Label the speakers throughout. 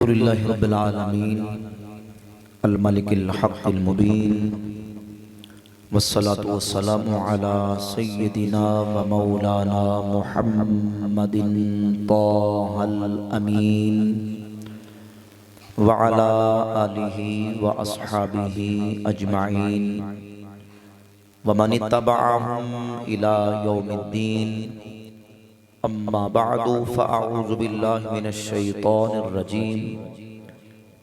Speaker 1: للہ رب العالمین الملک الحق المبین والصلاة والسلام علی سیدنا و مولانا محمد طہ الامین وعلی آلہ و اصحابہ اجمعین ومن اتبعہم الی یوم الدین اما بعد فاعوذ باللہ من الشیطان الرجیم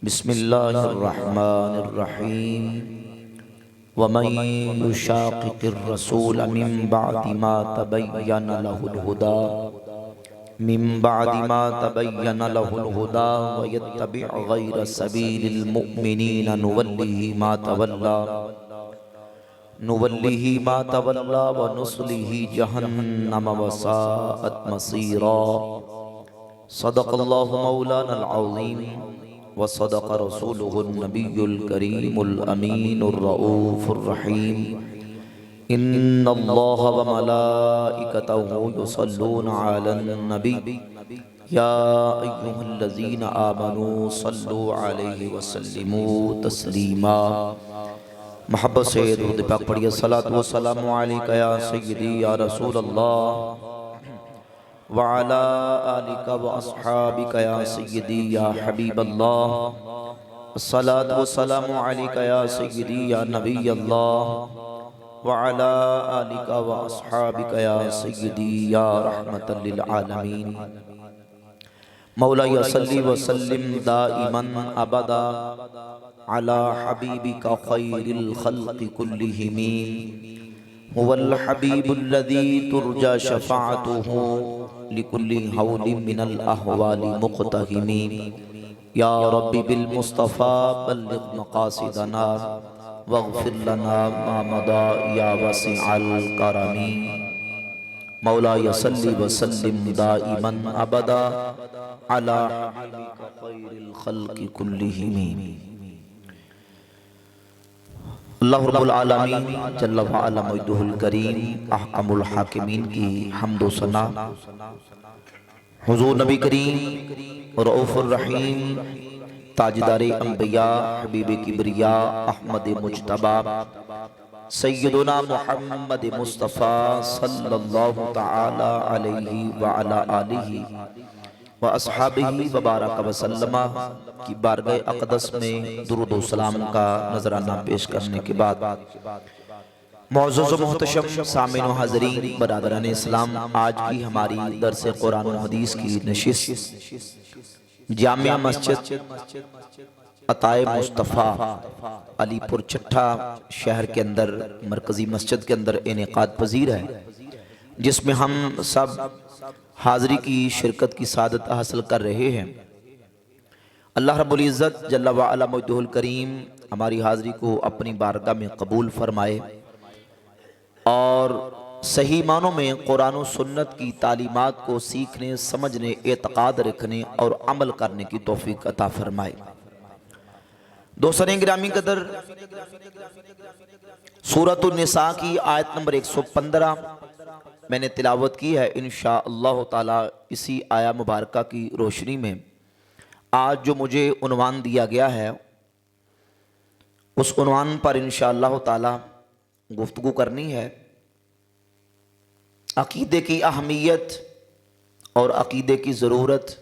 Speaker 1: بسم اللہ الرحمن الرحیم ومن یشاقق الرسول من بعد ما تبین له الہدی ویتبع غیر سبیل المؤمنین نولیہ ما تولا ونصلہ جہنم وساءت مصیرا صدق اللہ مولانا العظیم وصدق رسولہ النبی الکریم الامین الرؤوف الرحیم ان اللہ وملائکتہ یصلون علی النبی یا ایہا الذین آمنوا صلوا علیہ وسلموا تسلیما۔ محبت سے درود پاک پڑھیے۔ صلاۃ و سلام علیکہ یا سیدی یا رسول اللہ وعلی آلکہ و اصحابکہ یا سیدی یا حبیب اللہ۔ صلاۃ و سلام علیکہ یا سیدی یا نبی اللہ وعلی آلکہ و اصحابکہ یا سیدی یا رحمت للعالمین۔ مولا صلی وسلم دائما ابدا علی حبیبک خیر الخلق کلہم هو الحبیب الذی ترجى شفاعته لكل حول من الاحوال مقتحم۔ یا رب بالمصطفى بلغ مقاصدنا واغفر لنا ما مضى یا واسع الکرم۔ مولا صلی وسلم دائما ابدا علی حبیبک خیر الخلق کلہم۔ اللہ رب العالمین جل وعلا مجدہ الکریم احکم الحاکمین کی حمد و ثنا، حضور نبی کریم رؤوف الرحیم تاجدار انبیاء حبیب کبریاء احمد مجتبی سیدنا محمد مصطفیٰ صلی اللہ تعالی علیہ وعلا آلہ و اصحابہ وبارک وسلم کی بارگاہ اقدس میں درود و سلام کا نذرانہ پیش کرنے کے بعد، معزز و محتشم سامعین و حاضرین برادران اسلام، آج کی ہماری درس قرآن و حدیث کی نشست جامع مسجد عطائے مصطفیٰ علی پور چھٹا شہر کے اندر مرکزی مسجد کے اندر انعقاد پذیر ہے، جس میں ہم سب حاضری کی شرکت کی سعادت حاصل کر رہے ہیں۔ اللہ رب العزت جل وعلا مجدہ الکریم ہماری حاضری کو اپنی بارگاہ میں قبول فرمائے اور صحیح معنوں میں قرآن و سنت کی تعلیمات کو سیکھنے، سمجھنے، اعتقاد رکھنے اور عمل کرنے کی توفیق عطا فرمائے۔ دوستان گرامی قدر، سورۃ النساء کی آیت نمبر 115 میں نے تلاوت کی ہے۔ انشاءاللہ تعالی اسی آیہ مبارکہ کی روشنی میں آج جو مجھے عنوان دیا گیا ہے، اس عنوان پر انشاءاللہ تعالی گفتگو کرنی ہے۔ عقیدے کی اہمیت اور عقیدے کی ضرورت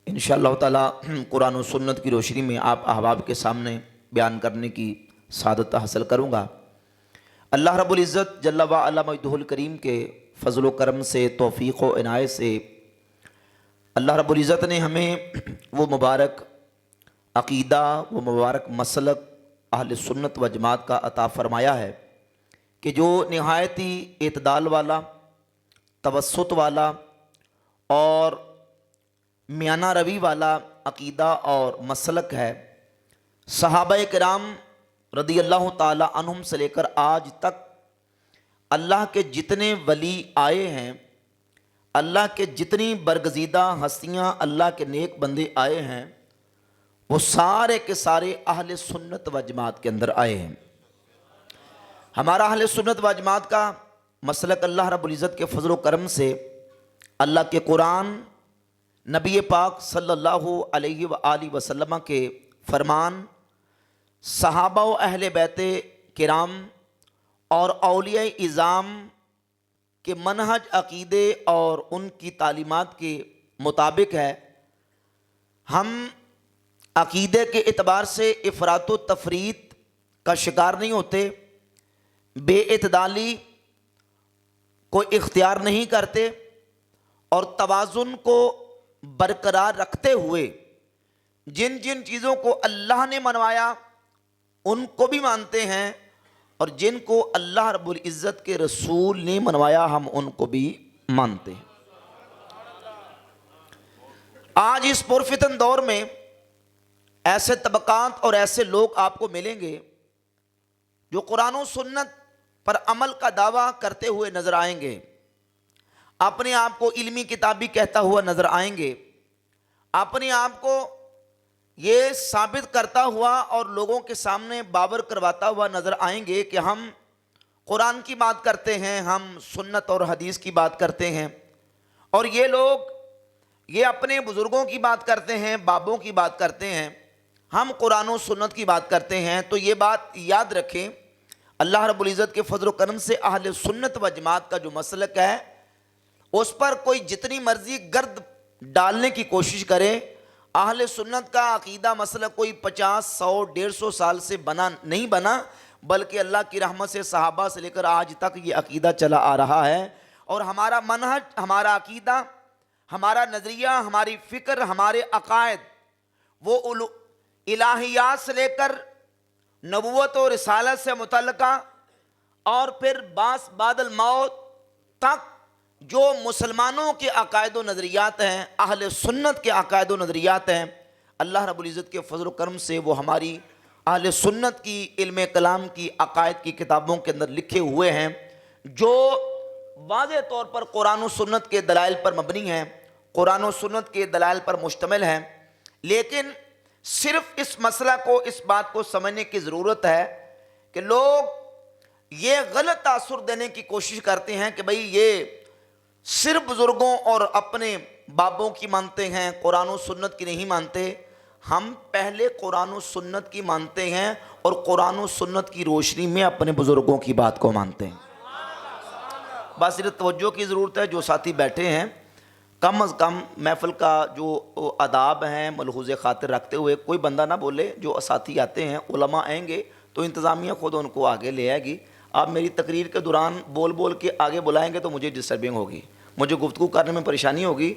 Speaker 1: انشاءاللہ تعالی قرآن و سنت کی روشنی میں آپ احباب کے سامنے بیان کرنے کی سعادت حاصل کروں گا۔ اللہ رب العزت جل وعلا مجدہ الکریم کے فضل و کرم سے، توفیق و عنایت سے اللہ رب العزت نے ہمیں وہ مبارک عقیدہ، وہ مبارک مسلک اہل سنت و جماعت کا عطا فرمایا ہے کہ جو نہایت ہی اعتدال والا، توسط والا اور میانہ روی والا عقیدہ اور مسلک ہے۔ صحابہ کرام رضی اللہ تعالی عنہم سے لے کر آج تک اللہ کے جتنے ولی آئے ہیں، اللہ کے جتنی برگزیدہ ہستیاں، اللہ کے نیک بندے آئے ہیں، وہ سارے کے سارے اہل سنت و جماعت کے اندر آئے ہیں۔ ہمارا اہل سنت و جماعت کا مسلک اللہ رب العزت کے فضل و کرم سے اللہ کے قرآن نبی پاک صلی اللہ علیہ وآلہ وسلم کے فرمان، صحابہ و اہل بیت کرام اور اولیاء اعظام کے منہج، عقیدے اور ان کی تعلیمات کے مطابق ہے۔ ہم عقیدے کے اعتبار سے افراط و تفریط کا شکار نہیں ہوتے، بے اعتدالی کو اختیار نہیں کرتے، اور توازن کو برقرار رکھتے ہوئے جن جن چیزوں کو اللہ نے منوایا ان کو بھی مانتے ہیں، اور جن کو اللہ رب العزت کے رسول نے منوایا ہم ان کو بھی مانتے ہیں۔ آج اس پرفتن دور میں ایسے طبقات اور ایسے لوگ آپ کو ملیں گے جو قرآن و سنت پر عمل کا دعویٰ کرتے ہوئے نظر آئیں گے، اپنے آپ کو علمی کتابی کہتا ہوا نظر آئیں گے، اپنے آپ کو یہ ثابت کرتا ہوا اور لوگوں کے سامنے باور کرواتا ہوا نظر آئیں گے کہ ہم قرآن کی بات کرتے ہیں، ہم سنت اور حدیث کی بات کرتے ہیں، اور یہ لوگ یہ اپنے بزرگوں کی بات کرتے ہیں، بابوں کی بات کرتے ہیں، ہم قرآن و سنت کی بات کرتے ہیں۔ تو یہ بات یاد رکھیں، اللہ رب العزت کے فضل و کرم سے اہل سنت و جماعت کا جو مسلک ہے اس پر کوئی جتنی مرضی گرد ڈالنے کی کوشش کرے، اہل سنت کا عقیدہ مسلک کوئی 50، 100، 150 سال سے نہیں بنا، بلکہ اللہ کی رحمت سے صحابہ سے لے کر آج تک یہ عقیدہ چلا آ رہا ہے، اور ہمارا منہج، ہمارا عقیدہ، ہمارا نظریہ، ہماری فکر، ہمارے عقائد وہ الہیات سے لے کر نبوت و رسالت سے متعلقہ اور پھر بعد الموت تک جو مسلمانوں کے عقائد و نظریات ہیں، اہل سنت کے عقائد و نظریات ہیں، اللہ رب العزت کے فضل و کرم سے وہ ہماری اہل سنت کی علم کلام کی عقائد کی کتابوں کے اندر لکھے ہوئے ہیں، جو واضح طور پر قرآن و سنت کے دلائل پر مبنی ہیں، قرآن و سنت کے دلائل پر مشتمل ہیں۔ لیکن صرف اس مسئلہ کو، اس بات کو سمجھنے کی ضرورت ہے کہ لوگ یہ غلط تاثر دینے کی کوشش کرتے ہیں کہ بھئی یہ صرف بزرگوں اور اپنے بابوں کی مانتے ہیں، قرآن و سنت کی نہیں مانتے۔ ہم پہلے قرآن و سنت کی مانتے ہیں اور قرآن و سنت کی روشنی میں اپنے بزرگوں کی بات کو مانتے ہیں۔ بس صرف توجہ کی ضرورت ہے، جو ساتھی بیٹھے ہیں کم از کم محفل کا جو آداب ہیں ملحوظ خاطر رکھتے ہوئے کوئی بندہ نہ بولے۔ جو ساتھی آتے ہیں، علماء آئیں گے تو انتظامیہ خود ان کو آگے لے آئے گی۔ آپ میری تقریر کے دوران بول کے آگے بلائیں گے تو مجھے ڈسٹربنگ ہوگی، مجھے گفتگو کرنے میں پریشانی ہوگی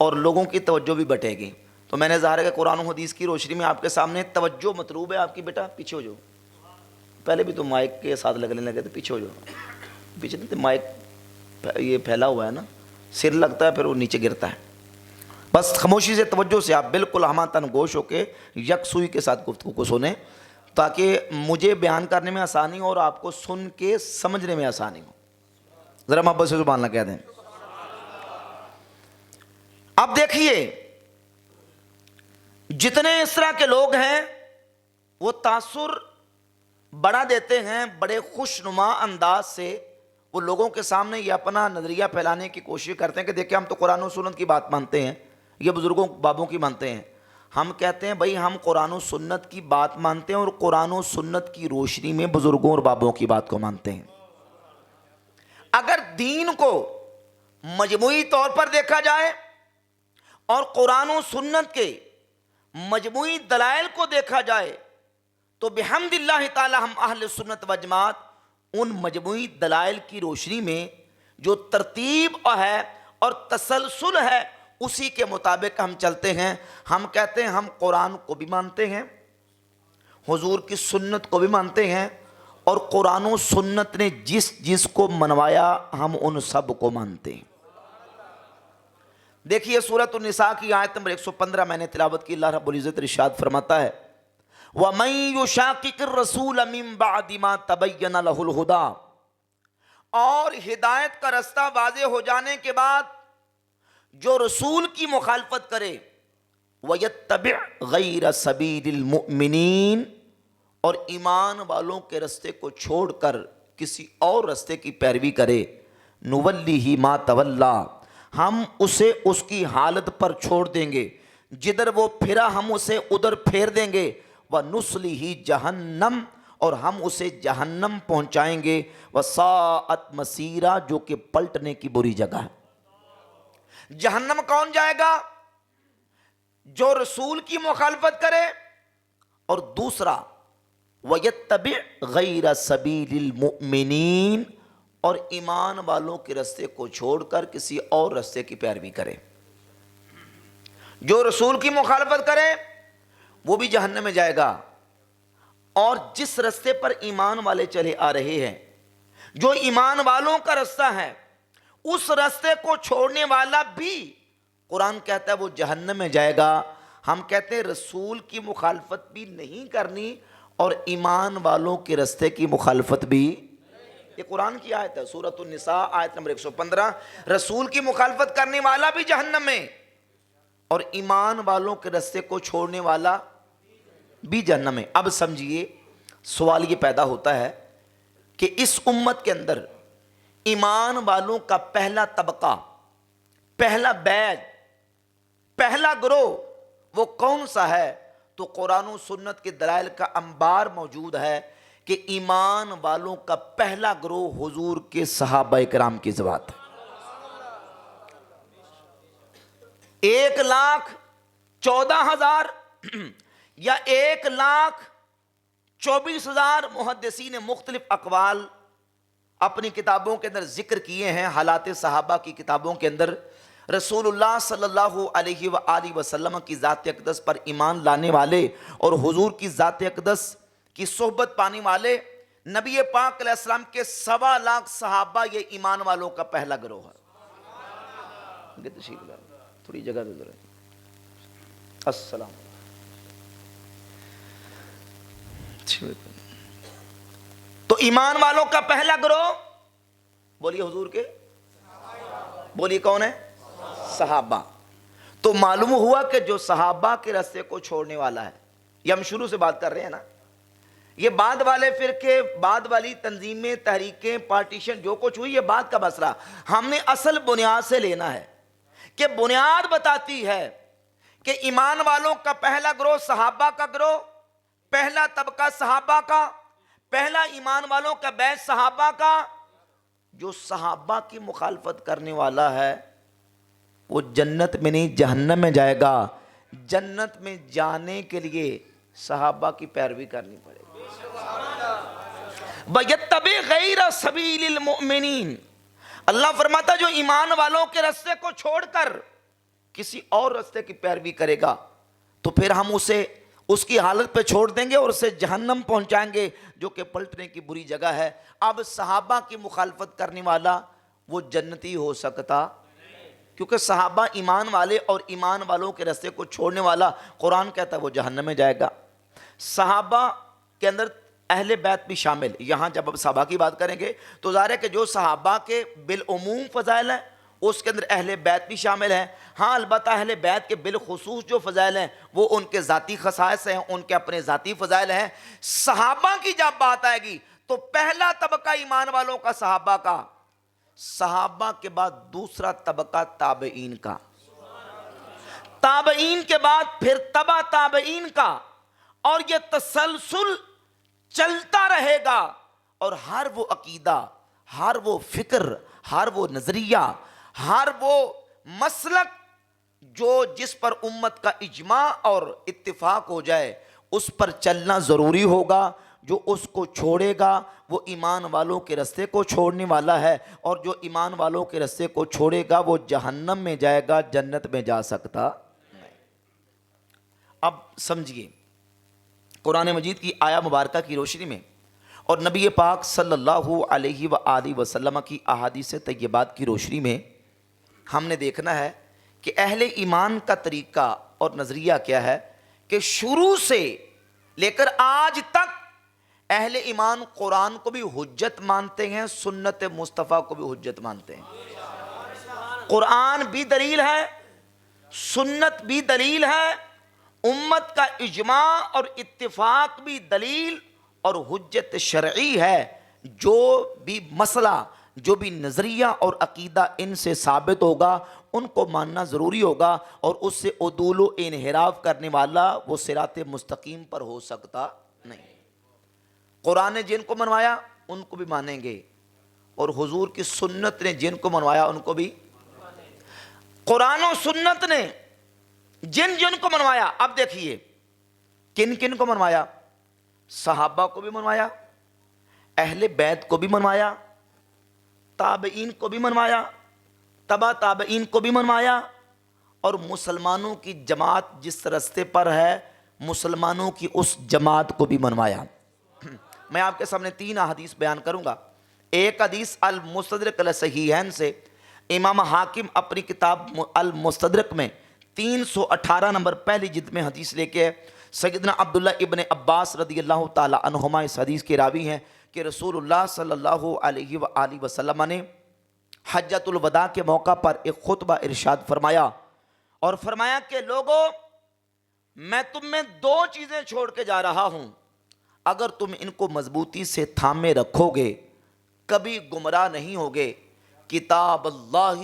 Speaker 1: اور لوگوں کی توجہ بھی بٹے گی۔ تو میں نے ظاہر ہے کہ قرآن و حدیث کی روشنی میں آپ کے سامنے توجہ مطلوب ہے آپ کی۔ بیٹا پیچھے ہو جاؤ، پہلے بھی تو مائک کے ساتھ لگنے لگے تو پیچھے ہو جاؤ، پیچھے نہیں تو مائک یہ پھیلا ہوا ہے نا، سر لگتا ہے پھر وہ نیچے گرتا ہے۔ بس خاموشی سے توجہ سے آپ بالکل ہمہ تن گوش ہو کے یکسوئی کے ساتھ گفتگو کو سنیں، تاکہ مجھے بیان کرنے میں آسانی ہو اور آپ کو سن کے سمجھنے میں آسانی ہو۔ ذرا محبت سے سبحان اللہ کہہ دیں۔ اب دیکھیے، جتنے اس طرح کے لوگ ہیں وہ تاثر بڑا دیتے ہیں، بڑے خوشنما انداز سے وہ لوگوں کے سامنے یہ اپنا نظریہ پھیلانے کی کوشش کرتے ہیں کہ دیکھیں ہم تو قرآن و سنت کی بات مانتے ہیں، یہ بزرگوں بابوں کی مانتے ہیں۔ ہم کہتے ہیں بھائی ہم قرآن و سنت کی بات مانتے ہیں اور قرآن و سنت کی روشنی میں بزرگوں اور بابوں کی بات کو مانتے ہیں۔ اگر دین کو مجموعی طور پر دیکھا جائے اور قرآن و سنت کے مجموعی دلائل کو دیکھا جائے تو بحمد اللہ تعالی ہم اہل سنت و جماعت ان مجموعی دلائل کی روشنی میں جو ترتیب ہے اور تسلسل ہے اسی کے مطابق ہم چلتے ہیں۔ ہم کہتے ہیں ہم قرآن کو بھی مانتے ہیں، حضور کی سنت کو بھی مانتے ہیں، اور قرآن و سنت نے جس کو منوایا ہم ان سب کو مانتے ہیں۔ دیکھیے سورۃ النساء کی آیت نمبر 115 میں نے تلاوت کی۔ اللہ رب العزت ارشاد فرماتا ہے وَمَن يُشَاقِقِ الرَّسُولَ مِن بَعْدِ مَا تَبَيَّنَ لَهُ الْهُدَىٰ، اور ہدایت کا رستہ واضح ہو جانے کے بعد جو رسول کی مخالفت کرے، وَيَتَّبِعْ غَيْرَ سَبِيلِ الْمُؤْمِنِينَ، اور ایمان والوں کے رستے کو چھوڑ کر کسی اور رستے کی پیروی کرے، نُوَلِّهِ مَا تَوَلَّىٰ، ہم اسے اس کی حالت پر چھوڑ دیں گے، جدھر وہ پھرا ہم اسے ادھر پھیر دیں گے، وَنُصْلِهِ جہنم، اور ہم اسے جہنم پہنچائیں گے، وَسَاءَتْ مَصِيرًا، جو کہ پلٹنے کی بری جگہ ہے۔ جہنم کون جائے گا؟ جو رسول کی مخالفت کرے، اور دوسرا وَيَتَّبِعْ غَيْرَ سَبِيلِ الْمُؤْمِنِينَ، اور ایمان والوں کے رستے کو چھوڑ کر کسی اور رستے کی پیروی کرے۔ جو رسول کی مخالفت کرے وہ بھی جہنم میں جائے گا، اور جس رستے پر ایمان والے چلے آ رہے ہیں، جو ایمان والوں کا رستہ ہے، اس رستے کو چھوڑنے والا بھی قرآن کہتا ہے وہ جہنم میں جائے گا۔ ہم کہتے ہیں رسول کی مخالفت بھی نہیں کرنی اور ایمان والوں کے رستے کی مخالفت بھی۔ یہ قرآن کی آیت ہے، سورۃ النساء آیت نمبر 115۔ رسول کی مخالفت کرنے والا بھی جہنم میں، اور ایمان والوں کے رستے کو چھوڑنے والا بھی جہنم میں۔ اب سمجھیے، سوال یہ پیدا ہوتا ہے کہ اس امت کے اندر ایمان والوں کا پہلا طبقہ، پہلا بیچ، پہلا گروہ وہ کون سا ہے؟ تو قرآن و سنت کے دلائل کا انبار موجود ہے کہ ایمان والوں کا پہلا گروہ حضور کے صحابہ کرام کی ذات ہے۔ 1,14,000 یا 1,24,000 محدثین نے مختلف اقوال اپنی کتابوں کے اندر ذکر کیے ہیں۔ حالات صحابہ کی کتابوں کے اندر رسول اللہ صلی اللہ علیہ وآلہ وسلم کی ذات اقدس پر ایمان لانے والے اور حضور کی ذات اقدس کی صحبت پانے والے نبی پاک علیہ السلام کے 1.25 صحابہ، یہ ایمان والوں کا پہلا گروہ ہے۔ تھوڑی جگہ دے ذرا۔ السلام تو ایمان والوں کا پہلا گروہ بولیے حضور کے، بولیے کون ہے؟ صحابہ۔ تو معلوم ہوا کہ جو صحابہ کے راستے کو چھوڑنے والا ہے، یہ ہم شروع سے بات کر رہے ہیں نا، یہ بعد والے فرقے، بعد والی تنظیمیں، تحریکیں، پارٹیشن جو کچھ ہوئی، یہ بات کا مسئلہ ہم نے اصل بنیاد سے لینا ہے کہ بنیاد بتاتی ہے کہ ایمان والوں کا پہلا گروہ صحابہ کا گروہ، پہلا طبقہ صحابہ کا، پہلا ایمان والوں کا بیچ صحابہ کا۔ جو صحابہ کی مخالفت کرنے والا ہے وہ جنت میں نہیں جہنم میں جائے گا۔ جنت میں جانے کے لیے صحابہ کی پیروی کرنی پڑے گی۔ وَيَتَّبِعْ غَيْرَ سَبِيلِ الْمُؤْمِنِينَ، اللہ فرماتا جو ایمان والوں کے رستے کو چھوڑ کر کسی اور رستے کی پیروی کرے گا تو پھر ہم اسے اس کی حالت پہ چھوڑ دیں گے اور اسے جہنم پہنچائیں گے، جو کہ پلٹنے کی بری جگہ ہے۔ اب صحابہ کی مخالفت کرنے والا وہ جنتی ہو سکتا؟ کیونکہ صحابہ ایمان والے اور ایمان والوں کے رستے کو چھوڑنے والا قرآن کہتا ہے وہ جہنم میں جائے گا۔ صحابہ کے اندر اہل بیت بھی شامل۔ یہاں جب اب صحابہ کی بات کریں گے تو ظاہر ہے کہ جو صحابہ کے بالعموم فضائل ہیں اس کے اندر اہل بیت بھی شامل ہیں۔ ہاں البتہ اہل بیت کے بالخصوص جو فضائل ہیں وہ ان کے ذاتی خصائص ہیں، ان کے اپنے ذاتی فضائل ہیں۔ صحابہ کی جب بات آئے گی تو پہلا طبقہ ایمان والوں کا صحابہ کا، صحابہ کے بعد دوسرا طبقہ تابعین کا، تابعین کے بعد پھر تبع تابعین کا، اور یہ تسلسل چلتا رہے گا۔ اور ہر وہ عقیدہ، ہر وہ فکر، ہر وہ نظریہ، ہر وہ مسلک جو جس پر امت کا اجماع اور اتفاق ہو جائے اس پر چلنا ضروری ہوگا۔ جو اس کو چھوڑے گا وہ ایمان والوں کے رستے کو چھوڑنے والا ہے، اور جو ایمان والوں کے رستے کو چھوڑے گا وہ جہنم میں جائے گا، جنت میں جا سکتا نہیں۔ اب سمجھیے، قرآن مجید کی آیہ مبارکہ کی روشنی میں اور نبی پاک صلی اللہ علیہ وآلہ وسلم کی احادیث طیبات کی روشنی میں ہم نے دیکھنا ہے کہ اہل ایمان کا طریقہ اور نظریہ کیا ہے کہ شروع سے لے کر آج تک اہل ایمان قرآن کو بھی حجت مانتے ہیں، سنت مصطفیٰ کو بھی حجت مانتے ہیں۔ قرآن بھی دلیل ہے، سنت بھی دلیل ہے، امت کا اجماع اور اتفاق بھی دلیل اور حجت شرعی ہے۔ جو بھی مسئلہ جو بھی نظریہ اور عقیدہ ان سے ثابت ہوگا ان کو ماننا ضروری ہوگا، اور اس سے عدول و انحراف کرنے والا وہ صراط مستقیم پر ہو سکتا نہیں۔ قرآن نے جن کو منوایا ان کو بھی مانیں گے، اور حضور کی سنت نے جن کو منوایا ان کو بھی۔ قرآن و سنت نے جن کو منوایا، اب دیکھیے کن کن کو منوایا؟ صحابہ کو بھی منوایا، اہل بیت کو بھی منوایا، تابعین کو بھی منوایا، تبع تابعین کو بھی منوایا، اور مسلمانوں کی جماعت جس راستے پر ہے مسلمانوں کی اس جماعت کو بھی منوایا۔ میں آپ کے سامنے 3 احادیث بیان کروں گا۔ ایک حدیث المستدرک الصحیحین سے، امام حاکم اپنی کتاب المستدرک میں 318 نمبر پہلی جلد میں حدیث لے کے، سیدنا عبداللہ ابن عباس رضی اللہ تعالی عنہما اس حدیث کے راوی ہیں کہ رسول اللہ صلی اللہ علیہ وآلہ وسلم نے حجۃ الوداع کے موقع پر ایک خطبہ ارشاد فرمایا، اور فرمایا کہ لوگو میں تم میں 2 چیزیں چھوڑ کے جا رہا ہوں، اگر تم ان کو مضبوطی سے تھامے رکھو گے کبھی گمراہ نہیں ہوگے، کتاب اللہ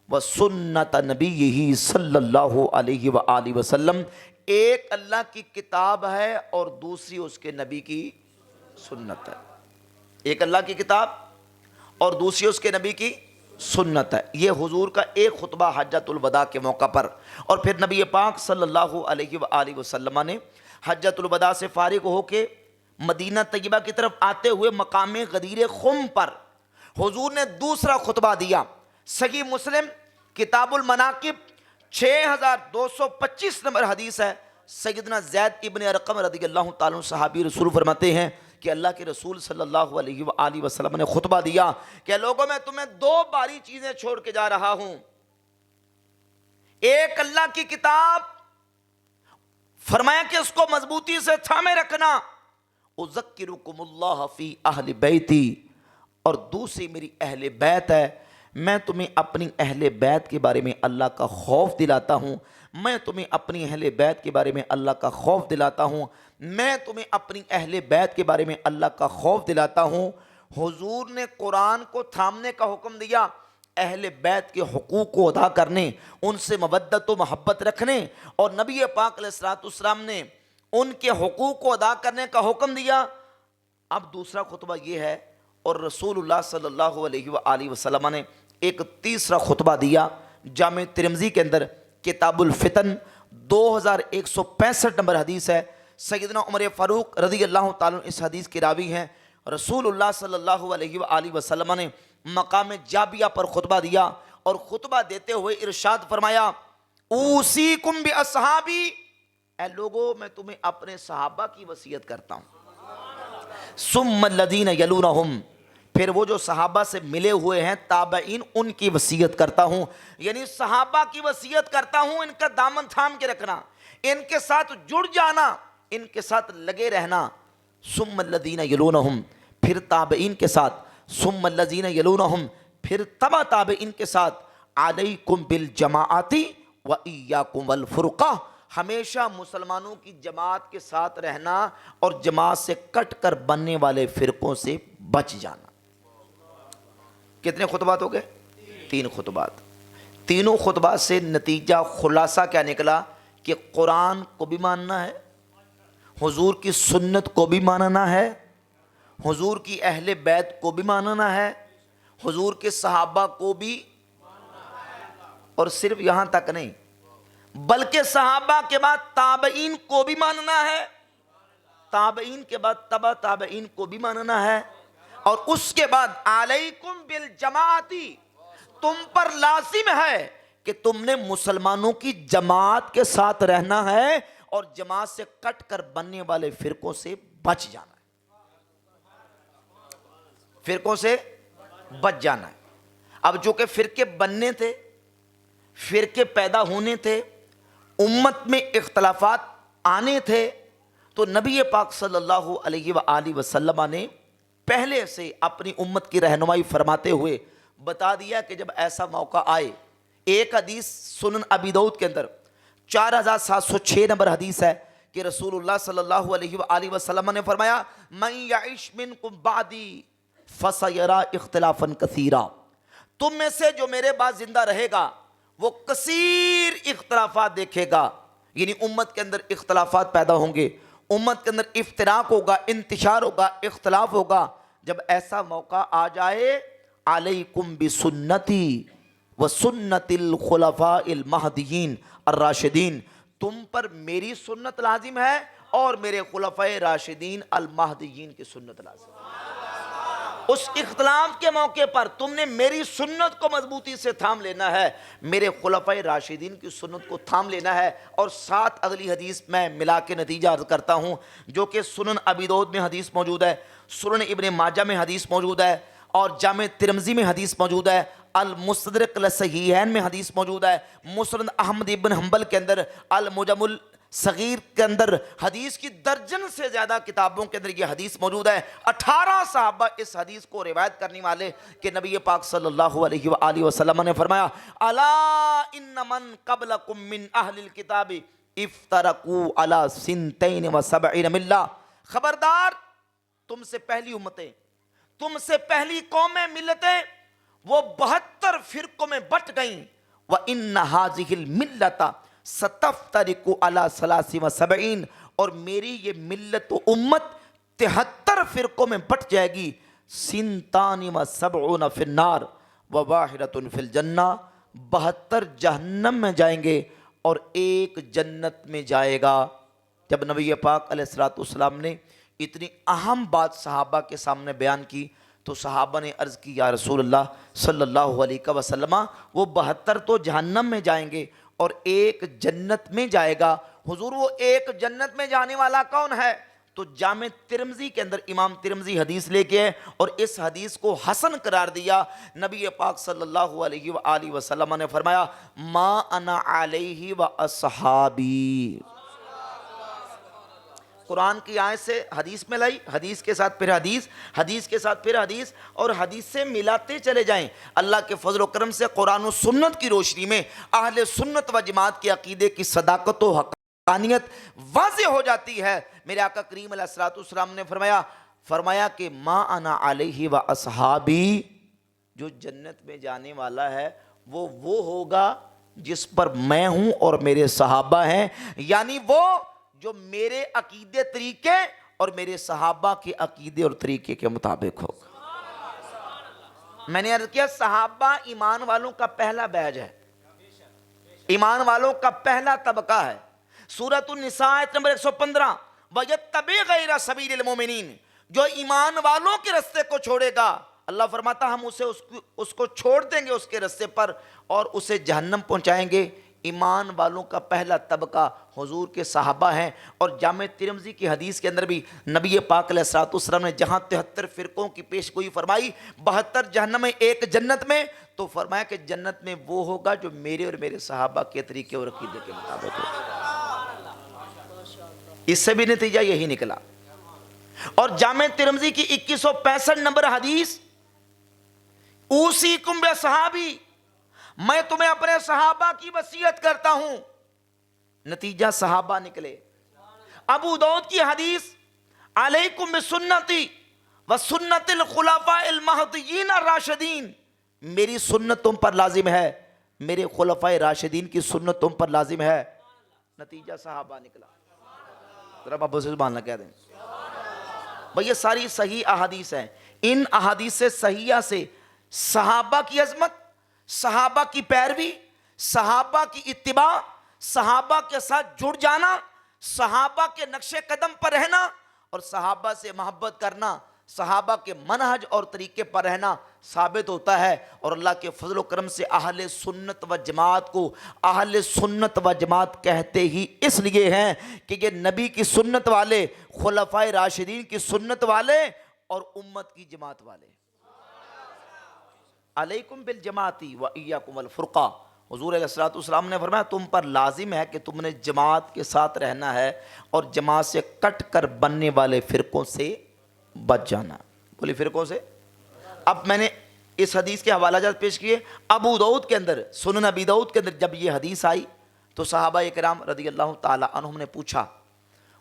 Speaker 1: و سنت نبیہ صلی اللہ علیہ وآلہ وسلم، ایک اللہ کی کتاب ہے اور دوسری اس کے نبی کی سنت ہے۔ ایک اللہ کی کتاب اور دوسری اس کے نبی کی سنت ہے۔ یہ حضور کا ایک خطبہ حجۃ الوداع کے موقع پر، اور پھر نبی پاک صلی اللہ علیہ وآلہ وسلم نے حجۃ الوداع سے فارغ ہو کے مدینہ طیبہ کی طرف آتے ہوئے مقام غدیر خم پر حضور نے دوسرا خطبہ دیا۔ صحیح مسلم کتاب المناقب 6225 نمبر حدیث ہے، سیدنا زید ابن ارقم رضی اللہ تعالیٰ عنہ صحابی رسول فرماتے ہیں کہ اللہ کے رسول صلی اللہ علیہ وآلہ وسلم نے خطبہ دیا کہ لوگوں میں تمہیں 2 باری چیزیں چھوڑ کے جا رہا ہوں، ایک اللہ کی کتاب، فرمایا کہ اس کو مضبوطی سے تھامے رکھنا، اذکرکم اللہ فی اہل بیتی، اور دوسری میری اہل بیت ہے، میں تمہیں اپنی اہل بیت کے بارے میں اللہ کا خوف دلاتا ہوں، میں تمہیں اپنی اہل بیت کے بارے میں اللہ کا خوف دلاتا ہوں، میں تمہیں اپنی اہل بیت کے بارے میں اللہ کا خوف دلاتا ہوں۔ حضور نے قرآن کو تھامنے کا حکم دیا، اہل بیت کے حقوق کو ادا کرنے، ان سے مودت و محبت رکھنے، اور نبی پاک علیہ السلام نے ان کے حقوق کو ادا کرنے کا حکم دیا۔ اب دوسرا خطبہ یہ ہے، اور رسول اللہ صلی اللہ علیہ وآلہ وسلم نے ایک تیسرا خطبہ دیا جامع ترمذی کے اندر کتاب الفتن 2165 نمبر حدیث ہے، سیدنا عمر فاروق رضی اللہ تعالیٰ عنہ اس حدیث کے راوی ہیں۔ رسول اللہ صلی اللہ علیہ وآلہ وسلم نے مقام جابیہ پر خطبہ دیا، اور خطبہ دیتے ہوئے ارشاد فرمایا، اوصیکم باصحابی، اے لوگو میں تمہیں اپنے صحابہ کی وصیت کرتا ہوں، ثم الذین یلونہم، پھر وہ جو صحابہ سے ملے ہوئے ہیں تابعین، ان کی وصیت کرتا ہوں، یعنی صحابہ کی وصیت کرتا ہوں، ان کا دامن تھام کے رکھنا، ان کے ساتھ جڑ جانا، ان کے ساتھ لگے رہنا، ثم الذین یلونہم، پھر تابعین کے ساتھ، ثم الذین یلونہم، پھر تبع تابعین کے ساتھ، علیکم بالجماعت و ایاکم والفرقہ، ہمیشہ مسلمانوں کی جماعت کے ساتھ رہنا اور جماعت سے کٹ کر بننے والے فرقوں سے بچ جانا۔ کتنے خطبات ہو گئے؟ 3 خطبات۔ تینوں خطبات سے نتیجہ خلاصہ کیا نکلا کہ قرآن کو بھی ماننا ہے، حضور کی سنت کو بھی ماننا ہے، حضور کی اہل بیت کو بھی ماننا ہے، حضور کے صحابہ کو بھی، اور صرف یہاں تک نہیں بلکہ صحابہ کے بعد تابعین کو بھی ماننا ہے، تابعین کے بعد تبع تابعین کو بھی ماننا ہے، اور اس کے بعد علیکم بالجماعتی، تم پر لازم ہے کہ تم نے مسلمانوں کی جماعت کے ساتھ رہنا ہے اور جماعت سے کٹ کر بننے والے فرقوں سے بچ جانا ہے، فرقوں سے بچ جانا ہے۔ اب جو کہ فرقے بننے تھے، فرقے پیدا ہونے تھے، امت میں اختلافات آنے تھے، تو نبی پاک صلی اللہ علیہ وآلہ وسلم نے پہلے سے اپنی امت کی رہنمائی فرماتے ہوئے بتا دیا کہ جب ایسا موقع آئے، ایک حدیث سنن ابی داؤد کے اندر 4706 نمبر حدیث ہے کہ رسول اللہ صلی اللہ علیہ وآلہ وسلم نے فرمایا، من یعش منکم بعدی فَسَيَرَا اخْتِلَافًا كَثِيرًا، تم میں سے جو میرے بعد زندہ رہے گا وہ کثیر اختلافات دیکھے گا، یعنی امت کے اندر اختلافات پیدا ہوں گے، امت کے اندر افتراق ہوگا، انتشار ہوگا، اختلاف ہوگا۔ جب ایسا موقع آ جائے، علیکم بسنتی وسنت الخلفاء المہدیین الراشدین، تم پر میری سنت لازم ہے اور میرے خلفائے راشدین المہدیین کی سنت لازم ہے۔ اس اختلاف کے موقع پر تم نے میری سنت کو مضبوطی سے تھام لینا ہے، میرے خلفائے راشدین کی سنت کو تھام لینا ہے۔ اور ساتھ اگلی حدیث میں ملا کے نتیجہ عرض کرتا ہوں، جو کہ سنن ابی داؤد میں حدیث موجود ہے، سنن ابن ماجہ میں حدیث موجود ہے، اور جامع ترمذی میں حدیث موجود ہے، المستدرک للصحیحین میں حدیث موجود ہے، مسند احمد ابن حنبل کے اندر، المجم صغیر کے اندر، حدیث کی درجن سے زیادہ کتابوں کے اندر یہ حدیث موجود ہے۔ 18 صحابہ اس حدیث کو روایت کرنے والے کہ نبی پاک صلی اللہ علیہ وآلہ وسلم نے فرمایا، الا ان من قبلکم من اہل الکتاب افترقوا علی 72 ملہ، خبردار تم سے پہلی امتیں، تم سے پہلی قومیں، ملتیں، وہ 72 فرقوں میں بٹ گئیں۔ وَإِنَّ هَذِهِ الْمِلَّةَ سَتَفْتَرِقُ عَلَى 73، اور میری یہ ملت و امت 73 فرقوں میں بٹ جائے گی۔ 72 فی النار وواحدۃ فی الجنہ، 72 جہنم میں جائیں گے اور ایک جنت میں جائے گا۔ جب نبی پاک علیہ الصلوۃ والسلام نے اتنی اہم بات صحابہ کے سامنے بیان کی تو صحابہ نے عرض کی، یا رسول اللہ صلی اللہ علیہ وسلم، وہ 72 تو جہنم میں جائیں گے اور ایک جنت میں جائے گا، حضور وہ ایک جنت میں جانے والا کون ہے؟ تو جامع ترمذی کے اندر امام ترمذی حدیث لے کے اور اس حدیث کو حسن قرار دیا۔ نبی پاک صلی اللہ علیہ وآلہ وسلم نے فرمایا، ما انا علیہ واصحابی۔ قرآن کی آیت سے حدیث میں لائی، حدیث کے ساتھ پھر حدیث، حدیث کے ساتھ پھر حدیث، اور حدیث سے ملاتے چلے جائیں۔ اللہ کے فضل و کرم سے قرآن و سنت کی روشنی میں اہل سنت و جماعت کے عقیدے کی صداقت و حقانیت واضح ہو جاتی ہے۔ میرے آقا کریم علیہ الصلوۃ والسلام نے فرمایا کہ ما انا علیہ و اصحابی، جو جنت میں جانے والا ہے وہ ہوگا جس پر میں ہوں اور میرے صحابہ ہیں، یعنی وہ جو میرے عقیدے طریقے اور میرے صحابہ کے عقیدے اور طریقے کے مطابق ہوگا۔ میں نے عرض کیا، صحابہ ایمان والوں کا پہلا بیج ہے، ایمان والوں کا پہلا طبقہ ہے۔ سورۃ النساء آیت نمبر 115، وَيَتَّبِعْ غَيْرَ سَبِيلِ الْمُؤْمِنِينَ، جو ایمان والوں کے رستے کو چھوڑے گا، اللہ فرماتا ہم اس کو چھوڑ دیں گے اس کے رستے پر اور اسے جہنم پہنچائیں گے۔ ایمان والوں کا پہلا طبقہ حضور کے صحابہ ہیں۔ اور جامع ترمذی کی حدیث کے اندر بھی نبی پاک علیہ الصلوۃ والسلام نے جہاں 73 فرقوں کی پیش گوئی فرمائی، 72 جہنم میں ایک جنت میں، تو فرمایا کہ جنت میں وہ ہوگا جو میرے اور میرے صحابہ کے طریقے اور عقیدے کے مطابق ہوگا۔ اس سے بھی نتیجہ یہی نکلا۔ اور جامع ترمذی کی 2165 نمبر حدیث، اوصیکم بصحابی، میں تمہیں اپنے صحابہ کی وصیت کرتا ہوں، نتیجہ صحابہ نکلے۔ ابو داؤد کی حدیث، علیکم بسنتی وسنت الخلفاء المہدیین الراشدین، میری سنت تم پر لازم ہے، میرے خلفاء راشدین کی سنت تم پر لازم ہے، نتیجہ صحابہ نکلا۔ ذرا ابو سے سبحان اللہ کہہ دیں بھئی، یہ ساری صحیح احادیث ہیں۔ ان احادیث صحیحہ سے صحابہ کی عظمت، صحابہ کی پیروی، صحابہ کی اتباع، صحابہ کے ساتھ جڑ جانا، صحابہ کے نقش قدم پر رہنا اور صحابہ سے محبت کرنا، صحابہ کے منہج اور طریقے پر رہنا ثابت ہوتا ہے۔ اور اللہ کے فضل و کرم سے اہل سنت و جماعت کو اہل سنت و جماعت کہتے ہی اس لیے ہیں کہ یہ نبی کی سنت والے، خلفائے راشدین کی سنت والے اور امت کی جماعت والے۔ علیکم بالجماعتی و ایاکم الفرقہ، حضور علیہ الصلوۃ والسلام نے فرمایا تم پر لازم ہے کہ تم نے جماعت کے ساتھ رہنا ہے اور جماعت سے کٹ کر بننے والے فرقوں سے بچ جانا۔ بولی فرقوں سے۔ اب میں نے اس حدیث کے حوالہ جات پیش کیے۔ ابو داؤد کے اندر، سنن ابی داؤد کے اندر جب یہ حدیث آئی تو صحابہ کرام رضی اللہ تعالی عنہم نے پوچھا،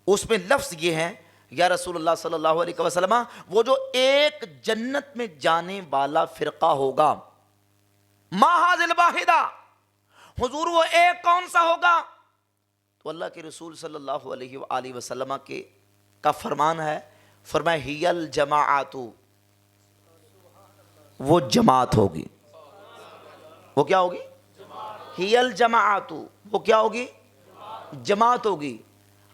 Speaker 1: اس میں لفظ یہ ہیں، یا رسول اللہ صلی اللہ علیہ وسلم وہ جو ایک جنت میں جانے والا فرقہ ہوگا، ما ھذل واحدہ، حضور وہ ایک کون سا ہوگا؟ تو اللہ کے رسول صلی اللہ علیہ وآلہ وسلم کا فرمان ہے، فرمایا ہی الجماعت، وہ جماعت ہوگی۔ وہ کیا ہوگی؟ ہی الجماعت، وہ کیا ہوگی؟ جماعت ہوگی۔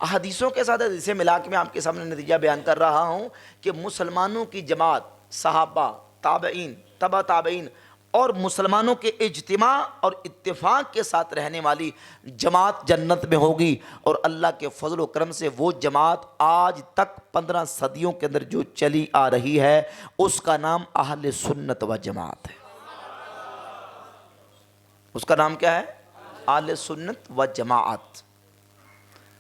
Speaker 1: احادیثوں کے ساتھ حدیثیں ملا کے میں آپ کے سامنے نتیجہ بیان کر رہا ہوں کہ مسلمانوں کی جماعت، صحابہ، تابعین، تبع تابعین اور مسلمانوں کے اجتماع اور اتفاق کے ساتھ رہنے والی جماعت جنت میں ہوگی، اور اللہ کے فضل و کرم سے وہ جماعت آج تک 15 صدیوں کے اندر جو چلی آ رہی ہے اس کا نام اہل سنت و جماعت ہے۔ اس کا نام کیا ہے؟ اہل سنت و جماعت۔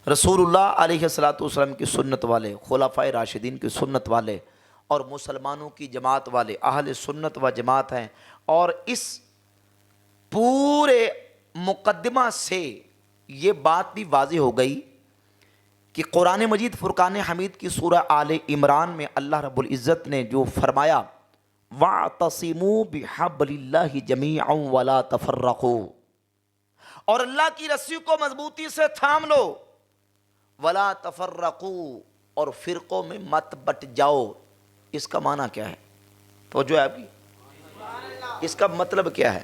Speaker 1: رسول اللہ علیہ السلام کی سنت والے، خلفائے راشدین کی سنت والے اور مسلمانوں کی جماعت والے اہل سنت و جماعت ہیں۔ اور اس پورے مقدمہ سے یہ بات بھی واضح ہو گئی کہ قرآن مجید فرقان حمید کی سورہ آل عمران میں اللہ رب العزت نے جو فرمایا وَاعْتَصِمُوا بِحَبْلِ اللَّهِ جَمِيعًا وَلَا تَفَرَّقُوا، اور اللہ کی رسی کو مضبوطی سے تھام لو، وَلَا تَفَرَّقُوا، اور فرقوں میں مت بٹ جاؤ۔ اس کا معنی کیا ہے؟ توجہ ہے آپ کی؟ اس کا مطلب کیا ہے؟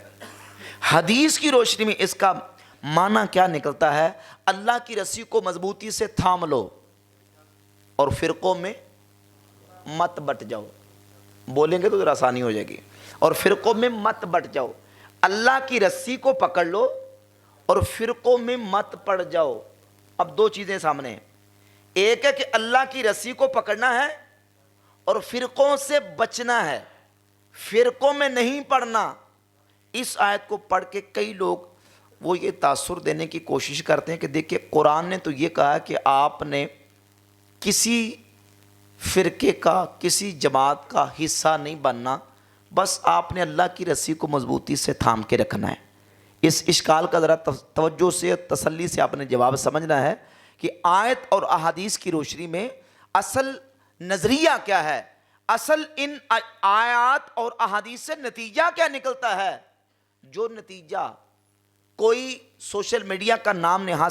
Speaker 1: حدیث کی روشنی میں اس کا معنی کیا نکلتا ہے؟ اللہ کی رسی کو مضبوطی سے تھام لو اور فرقوں میں مت بٹ جاؤ۔ بولیں گے تو ذرا آسانی ہو جائے گی۔ اور فرقوں میں مت بٹ جاؤ، اللہ کی رسی کو پکڑ لو اور فرقوں میں مت پڑ جاؤ۔ اب دو چیزیں سامنے ہیں، ایک ہے کہ اللہ کی رسی کو پکڑنا ہے اور فرقوں سے بچنا ہے، فرقوں میں نہیں پڑنا۔ اس آیت کو پڑھ کے کئی لوگ وہ یہ تاثر دینے کی کوشش کرتے ہیں کہ دیکھیں قرآن نے تو یہ کہا کہ آپ نے کسی فرقے کا، کسی جماعت کا حصہ نہیں بننا، بس آپ نے اللہ کی رسی کو مضبوطی سے تھام کے رکھنا ہے۔ اس اشکال کا ذرا توجہ سے، تسلی سے آپ نے جواب سمجھنا ہے کہ آیت اور احادیث کی روشنی میں اصل نظریہ کیا ہے، اصل ان آیات اور احادیث سے نتیجہ کیا نکلتا ہے۔ جو نتیجہ کوئی سوشل میڈیا کا نام نہاد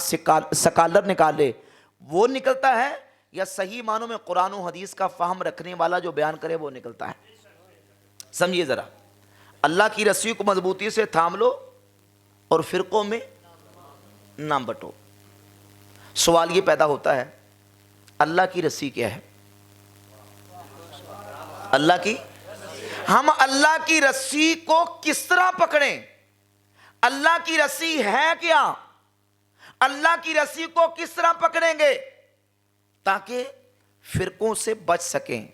Speaker 1: سکالر نکالے وہ نکلتا ہے، یا صحیح معنوں میں قرآن و حدیث کا فہم رکھنے والا جو بیان کرے وہ نکلتا ہے۔ سمجھیے ذرا، اللہ کی رسی کو مضبوطی سے تھام لو اور فرقوں میں نہ بٹو۔ سوال یہ پیدا ہوتا ہے اللہ کی رسی کیا ہے؟ اللہ کی، ہم اللہ کی رسی کو کس طرح پکڑیں؟ اللہ کی رسی ہے کیا؟ اللہ کی رسی کو کس طرح پکڑیں گے تاکہ فرقوں سے بچ سکیں؟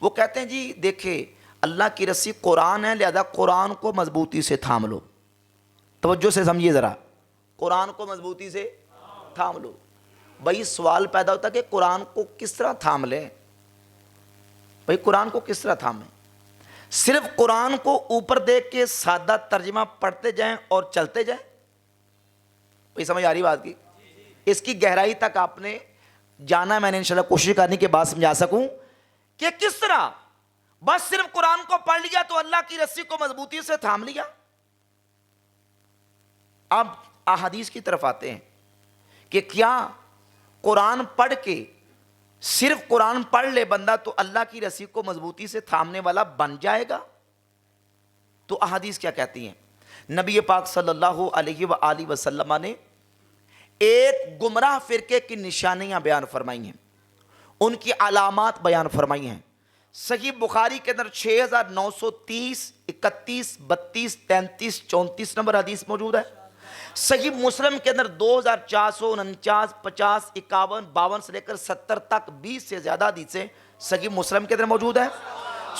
Speaker 1: وہ کہتے ہیں جی دیکھیں اللہ کی رسی قرآن ہے، لہذا قرآن کو مضبوطی سے تھام لو۔ توجہ سے سمجھیے ذرا، قرآن کو مضبوطی سے تھام لو۔ بھائی سوال پیدا ہوتا ہے کہ قرآن کو کس طرح تھام لیں؟ بھائی قرآن کو کس طرح تھامیں؟ صرف قرآن کو اوپر دیکھ کے سادہ ترجمہ پڑھتے جائیں اور چلتے جائیں؟ بھائی سمجھ آ رہی بات کی؟ اس کی گہرائی تک آپ نے جانا ہے، میں نے انشاءاللہ کوشش کرنے کے بعد سمجھا سکوں کہ کس طرح بس صرف قرآن کو پڑھ لیا تو اللہ کی رسی کو مضبوطی سے تھام لیا۔ اب احادیث کی طرف آتے ہیں کہ کیا قرآن پڑھ کے، صرف قرآن پڑھ لے بندہ تو اللہ کی رسی کو مضبوطی سے تھامنے والا بن جائے گا؟ تو احادیث کیا کہتی ہیں؟ نبی پاک صلی اللہ علیہ وآلہ وسلم نے ایک گمراہ فرقے کی نشانیاں بیان فرمائی ہیں، ان کی علامات بیان فرمائی ہیں۔ صحیح بخاری کے اندر 6930، 31، 32، 33، 34 نمبر حدیث موجود ہے۔ صحیح مسلم کے اندر 2449، 50، 51، 52 سے لے کر 70 تک 20 سے زیادہ حدیثیں صحیح مسلم کے اندر موجود ہے۔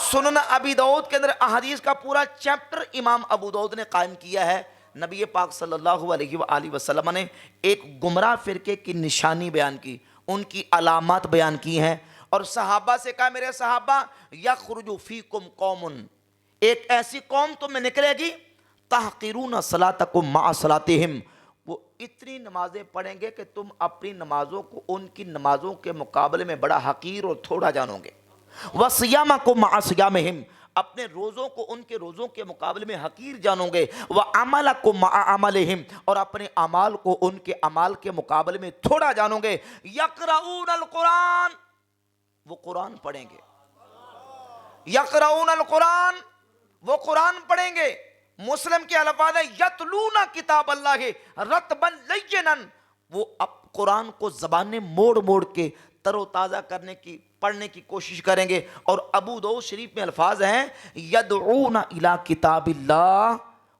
Speaker 1: سنن ابی داؤد کے اندر احادیث کا پورا چیپٹر امام ابو داؤد نے قائم کیا ہے۔ نبی پاک صلی اللہ علیہ وآلہ وسلم نے ایک گمراہ فرقے کی نشانی بیان کی، ان کی علامات بیان کی ہیں، اور صحابہ سے کہا میرے صحابہ یخرج فیکم قوم، ایک ایسی قوم تم میں نکلے گی تحقرون صلاتکم مع صلاتہم، وہ اتنی نمازیں پڑھیں گے کہ تم اپنی نمازوں کو ان کی نمازوں کے مقابلے میں بڑا حقیر اور تھوڑا جانو گے۔ وَصِيَامَكُمْ مَعَ صِيَامِهِمْ، اپنے روزوں کو ان کے روزوں کے مقابلے میں حقیر جانو گے۔ وَعَمَلَكُمْ مَعَ عَمَلِهِمْ، اور اپنے اعمال کو ان کے اعمال کے مقابلے میں تھوڑا جانو گے۔ يَقْرَؤُونَ الْقُرْآنَ، وہ قرآن پڑھیں گے۔ يَقْرَؤُونَ الْقُرْآنَ، وہ قرآن پڑھیں گے۔ مسلم کے الفاظ ہے یتلون کتاب اللہ رتبا لینا، وہ اب قرآن کو زبانیں موڑ موڑ کے تر و تازہ کرنے کی پڑھنے کی کوشش کریں گے۔ اور ابو داؤد شریف میں الفاظ ہیں یدعون الی کتاب اللہ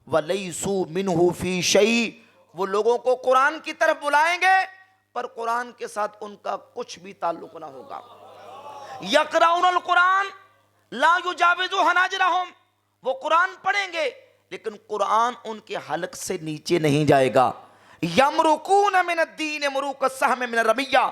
Speaker 1: ولیسوا منہ فی شیء، وہ لوگوں کو قرآن کی طرف بلائیں گے پر قرآن کے ساتھ ان کا کچھ بھی تعلق نہ ہوگا۔ یقرؤون القرآن لا یجاوز حناجرہم، وہ قرآن پڑھیں گے لیکن قرآن ان کے حلق سے نیچے نہیں جائے گا۔ یمرقون من الدین مروق السہم من الرمیہ،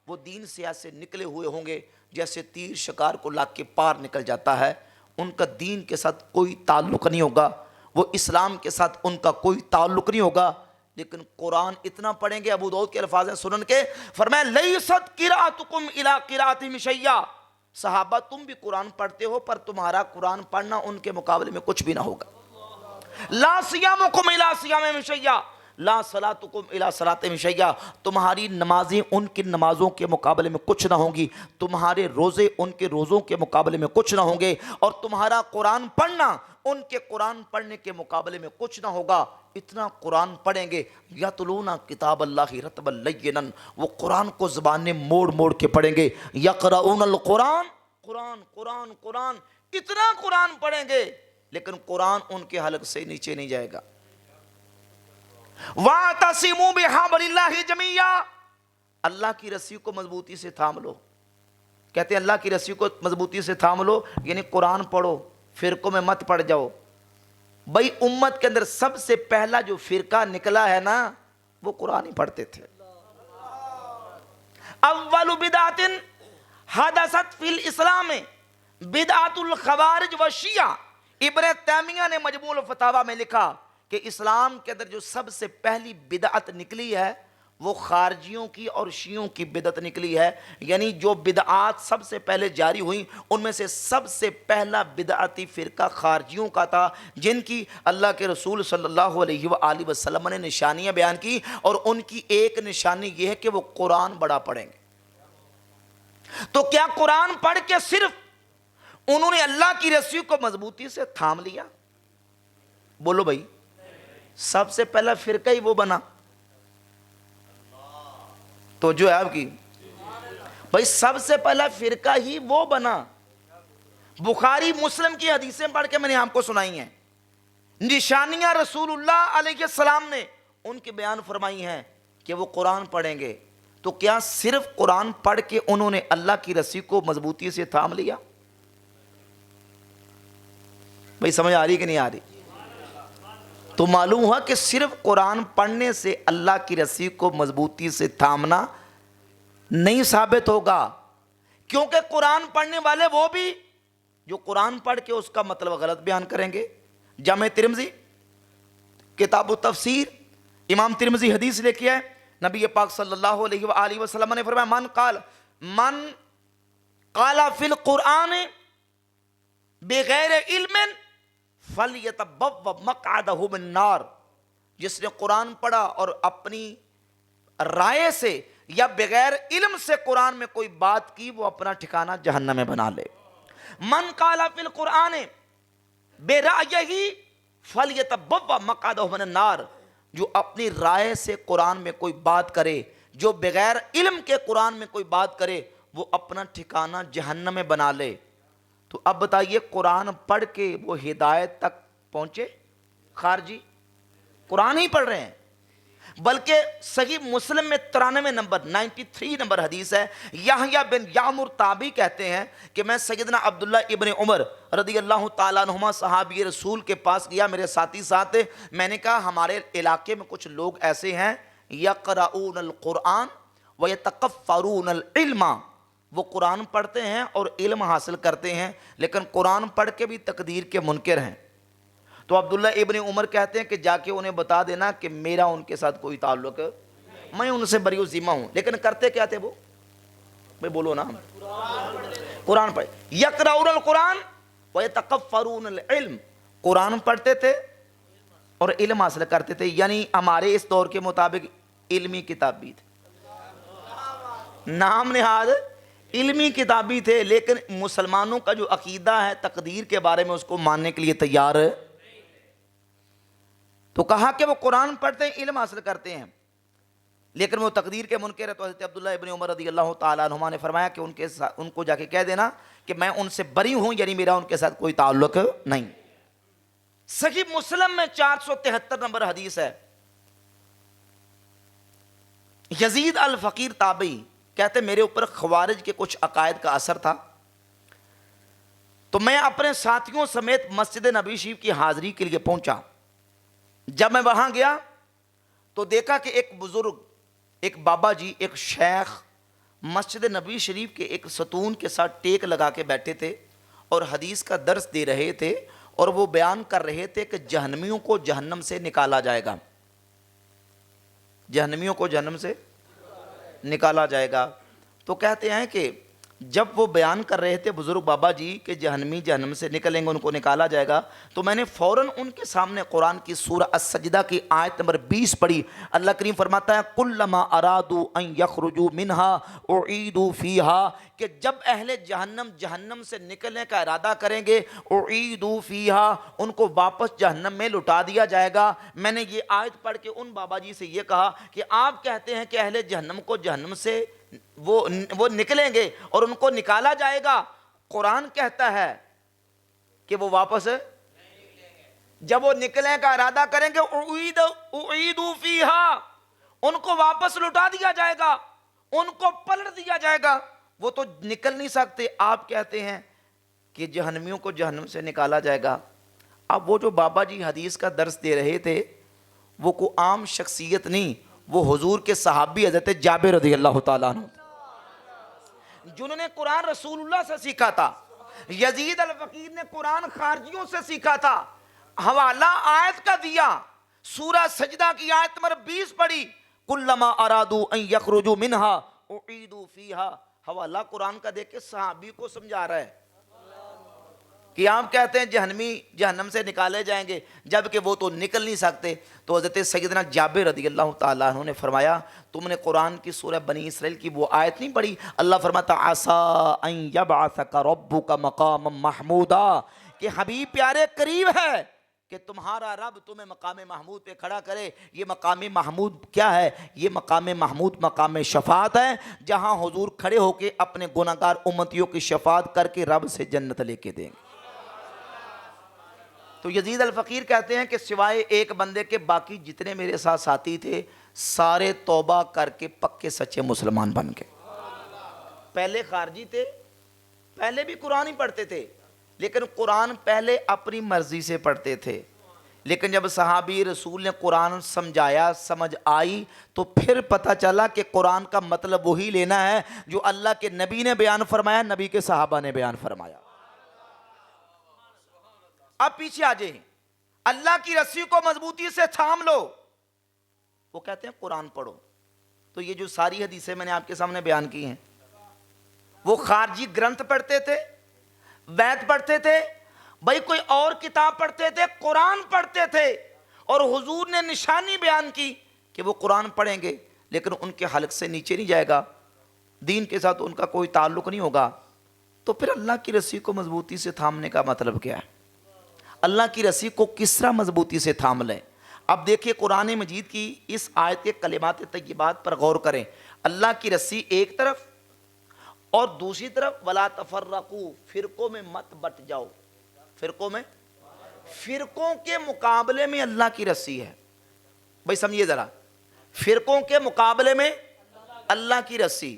Speaker 1: وہ دین سے ایسے نکلے ہوئے ہوں گے جیسے تیر شکار کو لاگ کے پار نکل جاتا ہے۔ ان کا دین کے ساتھ کوئی تعلق نہیں ہوگا، وہ اسلام کے ساتھ ان کا کوئی تعلق نہیں ہوگا، لیکن قرآن اتنا پڑھیں گے۔ ابو داؤد کے الفاظ ہیں سنن کے، فرمایا لیست قراءتکم الی قراءتہم شیئا، صحابہ تم بھی قرآن پڑھتے ہو پر تمہارا قرآن پڑھنا ان کے مقابلے میں کچھ بھی نہ ہوگا۔ لا صیامکم الی صیامہم شیئا لا صلاتکم الی صلاتہم شیئا، تمہاری نمازیں ان کی نمازوں کے مقابلے میں کچھ نہ ہوں گی، تمہارے روزے ان کے روزوں کے مقابلے میں کچھ نہ ہوں گے، اور تمہارا قرآن پڑھنا ان کے قرآن پڑھنے کے مقابلے میں کچھ نہ ہوگا۔ اتنا قرآن پڑھیں گے۔ یتلون کتاب اللہ رتبا لینا، وہ قرآن کو زبانیں موڑ موڑ کے پڑھیں گے۔ یقرؤون القرآن، قرآن قرآن قرآن، اتنا قرآن پڑھیں گے لیکن قرآن ان کے حلق سے نیچے نہیں جائے گا۔ وَاعْتَصِمُوا بِحَبْلِ اللَّهِ جَمِيعًا، اللہ کی رسی کو مضبوطی سے تھام لو۔ کہتے ہیں اللہ کی رسی کو مضبوطی سے تھام لو یعنی قرآن پڑھو، فرقوں میں مت پڑ جاؤ۔ بھائی امت کے اندر سب سے پہلا جو فرقہ نکلا ہے نا وہ قرآن ہی پڑھتے تھے۔ اول بدعت حدثت فی الاسلام بدعت الخوارج والشیعہ، ابن تیمیہ نے مجموع الفتاوی میں لکھا کہ اسلام کے اندر جو سب سے پہلی بدعت نکلی ہے وہ خارجیوں کی اور شیعوں کی بدعت نکلی ہے، یعنی جو بدعات سب سے پہلے جاری ہوئیں ان میں سے سب سے پہلا بدعتی فرقہ خارجیوں کا تھا، جن کی اللہ کے رسول صلی اللہ علیہ وآلہ وسلم نے نشانیاں بیان کی، اور ان کی ایک نشانی یہ ہے کہ وہ قرآن بڑا پڑھیں گے۔ تو کیا قرآن پڑھ کے صرف انہوں نے اللہ کی رسی کو مضبوطی سے تھام لیا؟ بولو بھائی، سب سے پہلا فرقہ ہی وہ بنا تو جو ہے آپ کی بھائی سب سے پہلا فرقہ ہی وہ بنا۔ بخاری مسلم کی حدیثیں پڑھ کے میں نے آپ کو سنائی ہیں، نشانیاں رسول اللہ علیہ السلام نے ان کی بیان فرمائی ہیں کہ وہ قرآن پڑھیں گے۔ تو کیا صرف قرآن پڑھ کے انہوں نے اللہ کی رسی کو مضبوطی سے تھام لیا؟ بھائی سمجھ آ رہی کہ نہیں آ رہی؟ تو معلوم ہوا کہ صرف قرآن پڑھنے سے اللہ کی رسی کو مضبوطی سے تھامنا نہیں ثابت ہوگا، کیونکہ قرآن پڑھنے والے وہ بھی جو قرآن پڑھ کے اس کا مطلب غلط بیان کریں گے۔ جامع ترمذی کتاب التفسیر امام ترمذی حدیث لے کے آئے، نبی پاک صلی اللہ علیہ وآلہ وسلم نے فرمایا من قال فی القرآن بغیر علم فَلْيَتَبَوَّأْ مَقْعَدَهُ مِنَ النَّارِ، جس نے قرآن پڑھا اور اپنی رائے سے یا بغیر علم سے قرآن میں کوئی بات کی وہ اپنا ٹھکانہ جہنم میں بنا لے۔ من قال فی القرآن برأیہ فَلْيَتَبَوَّأْ مَقْعَدَهُ مِنَ النَّارِ، جو اپنی رائے سے قرآن میں کوئی بات کرے، جو بغیر علم کے قرآن میں کوئی بات کرے وہ اپنا ٹھکانہ جہنم میں بنا لے۔ تو اب بتائیے قرآن پڑھ کے وہ ہدایت تک پہنچے؟ خارجی قرآن ہی پڑھ رہے ہیں، بلکہ صحیح مسلم میں 93 نمبر حدیث ہے، یحییٰ بن یعمر تابعی کہتے ہیں کہ میں سیدنا عبداللہ ابن عمر رضی اللہ تعالیٰ عنہما صحابی رسول کے پاس گیا میرے ساتھی ساتھ، میں نے کہا ہمارے علاقے میں کچھ لوگ ایسے ہیں یقرؤون القرآن ویتکفرون العلم، وہ قرآن پڑھتے ہیں اور علم حاصل کرتے ہیں لیکن قرآن پڑھ کے بھی تقدیر کے منکر ہیں۔ تو عبداللہ ابن عمر کہتے ہیں کہ جا کے انہیں بتا دینا کہ میرا ان کے ساتھ کوئی تعلق، میں ان سے بری ذمہ ہوں. لیکن کرتے کیا تھے وہ؟ بھائی بولو نا. قرآن پڑھ یقرؤون القرآن ویتکفرون العلم، قرآن پڑھتے تھے اور علم حاصل کرتے تھے. یعنی ہمارے اس دور کے مطابق علمی کتاب بھی تھے، نام نہاد علمی کتابی تھے، لیکن مسلمانوں کا جو عقیدہ ہے تقدیر کے بارے میں اس کو ماننے کے لیے تیار ہے. تو کہا کہ وہ قرآن پڑھتے ہیں، علم حاصل کرتے ہیں، لیکن وہ تقدیر کے منکر ہے. تو حضرت عبداللہ ابن عمر رضی اللہ تعالیٰ عنہما نے فرمایا کہ ان کو جا کے کہہ دینا کہ میں ان سے بری ہوں، یعنی میرا ان کے ساتھ کوئی تعلق نہیں. صحیح مسلم میں 473 نمبر حدیث ہے. یزید الفقیر تابعی کہتے میرے اوپر خوارج کے کچھ عقائد کا اثر تھا، تو میں اپنے ساتھیوں سمیت مسجد نبی شریف کی حاضری کے لیے پہنچا. جب میں وہاں گیا تو دیکھا کہ ایک بزرگ، ایک بابا جی، ایک شیخ مسجد نبی شریف کے ایک ستون کے ساتھ ٹیک لگا کے بیٹھے تھے اور حدیث کا درس دے رہے تھے، اور وہ بیان کر رہے تھے کہ جہنمیوں کو جہنم سے نکالا جائے گا، جہنمیوں کو جہنم سے نکالا جائے گا. تو کہتے ہیں کہ جب وہ بیان کر رہے تھے بزرگ بابا جی کہ جہنمی جہنم سے نکلیں گے، ان کو نکالا جائے گا، تو میں نے فوراً ان کے سامنے قرآن کی سورہ السجدہ کی آیت نمبر 20 پڑھی. اللہ کریم فرماتا ہے کلما ارادوا ان یخرجوا منها اعیدوا فیہا، کہ جب اہل جہنم سے نکلنے کا ارادہ کریں گے، اعیدوا فیہا، ان کو واپس جہنم میں لٹا دیا جائے گا. میں نے یہ آیت پڑھ کے ان بابا جی سے یہ کہا کہ آپ کہتے ہیں کہ اہل جہنم کو جہنم سے وہ نکلیں گے اور ان کو نکالا جائے گا، قرآن کہتا ہے کہ وہ واپس جب وہ نکلنے کا ارادہ کریں گے اعیدوا فیہا، ان کو واپس لٹا دیا جائے گا، ان کو پلٹ دیا جائے گا. وہ تو نکل نہیں سکتے، آپ کہتے ہیں کہ جہنمیوں کو جہنم سے نکالا جائے گا. اب وہ جو بابا جی حدیث کا درس دے رہے تھے وہ کوئی عام شخصیت نہیں، وہ حضور کے صحابی حضرت جابر رضی اللہ تعالیٰ عنہ جنہوں نے قرآن رسول اللہ سے سیکھا تھا. یزید الفقیر نے قرآن خارجیوں سے سیکھا تھا. حوالہ آیت کا دیا، سورہ سجدہ کی آیت نمبر 20 پڑھی، کلما ارادوا ان یخرجوا منہا اعیدوا فیہا. حوالہ قرآن کا دیکھ کے صحابی کو سمجھا رہا ہے کہ آپ کہتے ہیں جہنمی جہنم سے نکالے جائیں گے، جبکہ وہ تو نکل نہیں سکتے. تو حضرت سیدنا جابر رضی اللہ تعالیٰ عنہ نے فرمایا تم نے قرآن کی سورہ بنی اسرائیل کی وہ آیت نہیں پڑھی؟ اللہ فرماتا عسیٰ ان یبعثک ربک مقاما محمودا، کہ حبیب پیارے قریب ہے کہ تمہارا رب تمہیں مقام محمود پہ کھڑا کرے. یہ مقام محمود کیا ہے؟ یہ مقام محمود مقام شفاعت ہے، جہاں حضور کھڑے ہو کے اپنے گناہگار امتیوں کی شفاعت کر کے رب سے جنت لے کے دیں گے. تو یزید الفقیر کہتے ہیں کہ سوائے ایک بندے کے باقی جتنے میرے ساتھ ساتھی تھے سارے توبہ کر کے پکے سچے مسلمان بن گئے. پہلے خارجی تھے، پہلے بھی قرآن ہی پڑھتے تھے، لیکن قرآن پہلے اپنی مرضی سے پڑھتے تھے، لیکن جب صحابی رسول نے قرآن سمجھایا، سمجھ آئی، تو پھر پتہ چلا کہ قرآن کا مطلب وہی لینا ہے جو اللہ کے نبی نے بیان فرمایا، نبی کے صحابہ نے بیان فرمایا. اب پیچھے آ جائیں، اللہ کی رسی کو مضبوطی سے تھام لو. وہ کہتے ہیں قرآن پڑھو. تو یہ جو ساری حدیثیں میں نے آپ کے سامنے بیان کی ہیں، وہ خارجی گرنتھ پڑھتے تھے، وید پڑھتے تھے، بھائی کوئی اور کتاب پڑھتے تھے، قرآن پڑھتے تھے. اور حضور نے نشانی بیان کی کہ وہ قرآن پڑھیں گے لیکن ان کے حلق سے نیچے نہیں جائے گا، دین کے ساتھ ان کا کوئی تعلق نہیں ہوگا. تو پھر اللہ کی رسی کو مضبوطی سے تھامنے کا مطلب کیا ہے؟ اللہ کی رسی کو کس طرح مضبوطی سے تھام لیں؟ اب دیکھیں قرآن مجید کی اس آیت کے کلمات طیبات پر غور کریں. اللہ کی رسی ایک طرف اور دوسری طرف ولا تفرقوا، فرقوں میں مت بٹ جاؤ. فرقوں کے مقابلے میں اللہ کی رسی ہے. بھائی سمجھیے ذرا، فرقوں کے مقابلے میں اللہ کی رسی،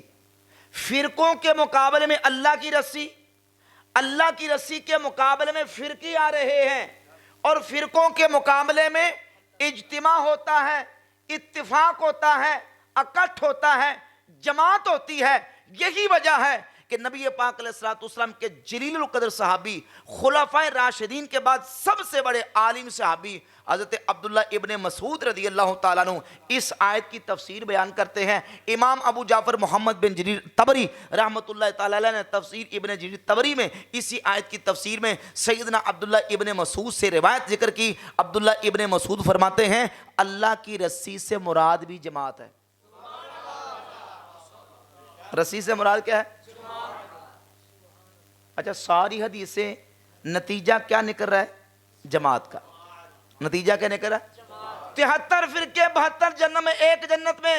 Speaker 1: فرقوں کے مقابلے میں اللہ کی رسی، اللہ کی رسی کے مقابلے میں فرقے آ رہے ہیں، اور فرقوں کے مقابلے میں اجتماع ہوتا ہے، اتفاق ہوتا ہے، اکٹھ ہوتا ہے، جماعت ہوتی ہے. یہی وجہ ہے کہ نبی پاک علیہ الصلوۃ والسلام کے جلیل القدر صحابی، خلفائے راشدین کے بعد سب سے بڑے عالم صحابی حضرت عبداللہ ابن مسعود رضی اللہ تعالیٰ عنہ اس آیت کی تفسیر بیان کرتے ہیں۔ امام ابو جعفر محمد بن جریر طبری رحمۃ اللہ تعالیٰ علیہ نے تفسیر ابن جریر طبری میں اسی آیت کی تفسیر میں سیدنا عبداللہ ابن مسعود سے روایت ذکر کی۔ عبداللہ ابن مسعود فرماتے ہیں اللہ کی رسی سے مراد بھی جماعت ہے۔ رسی سے مراد کیا ہے؟ اچھا، ساری حدیثیں نتیجہ کیا نکل رہا ہے؟ جماعت کا نتیجہ کیا نکل رہا ہے؟ 73 فرقے 72 جنت میں، ایک جنت میں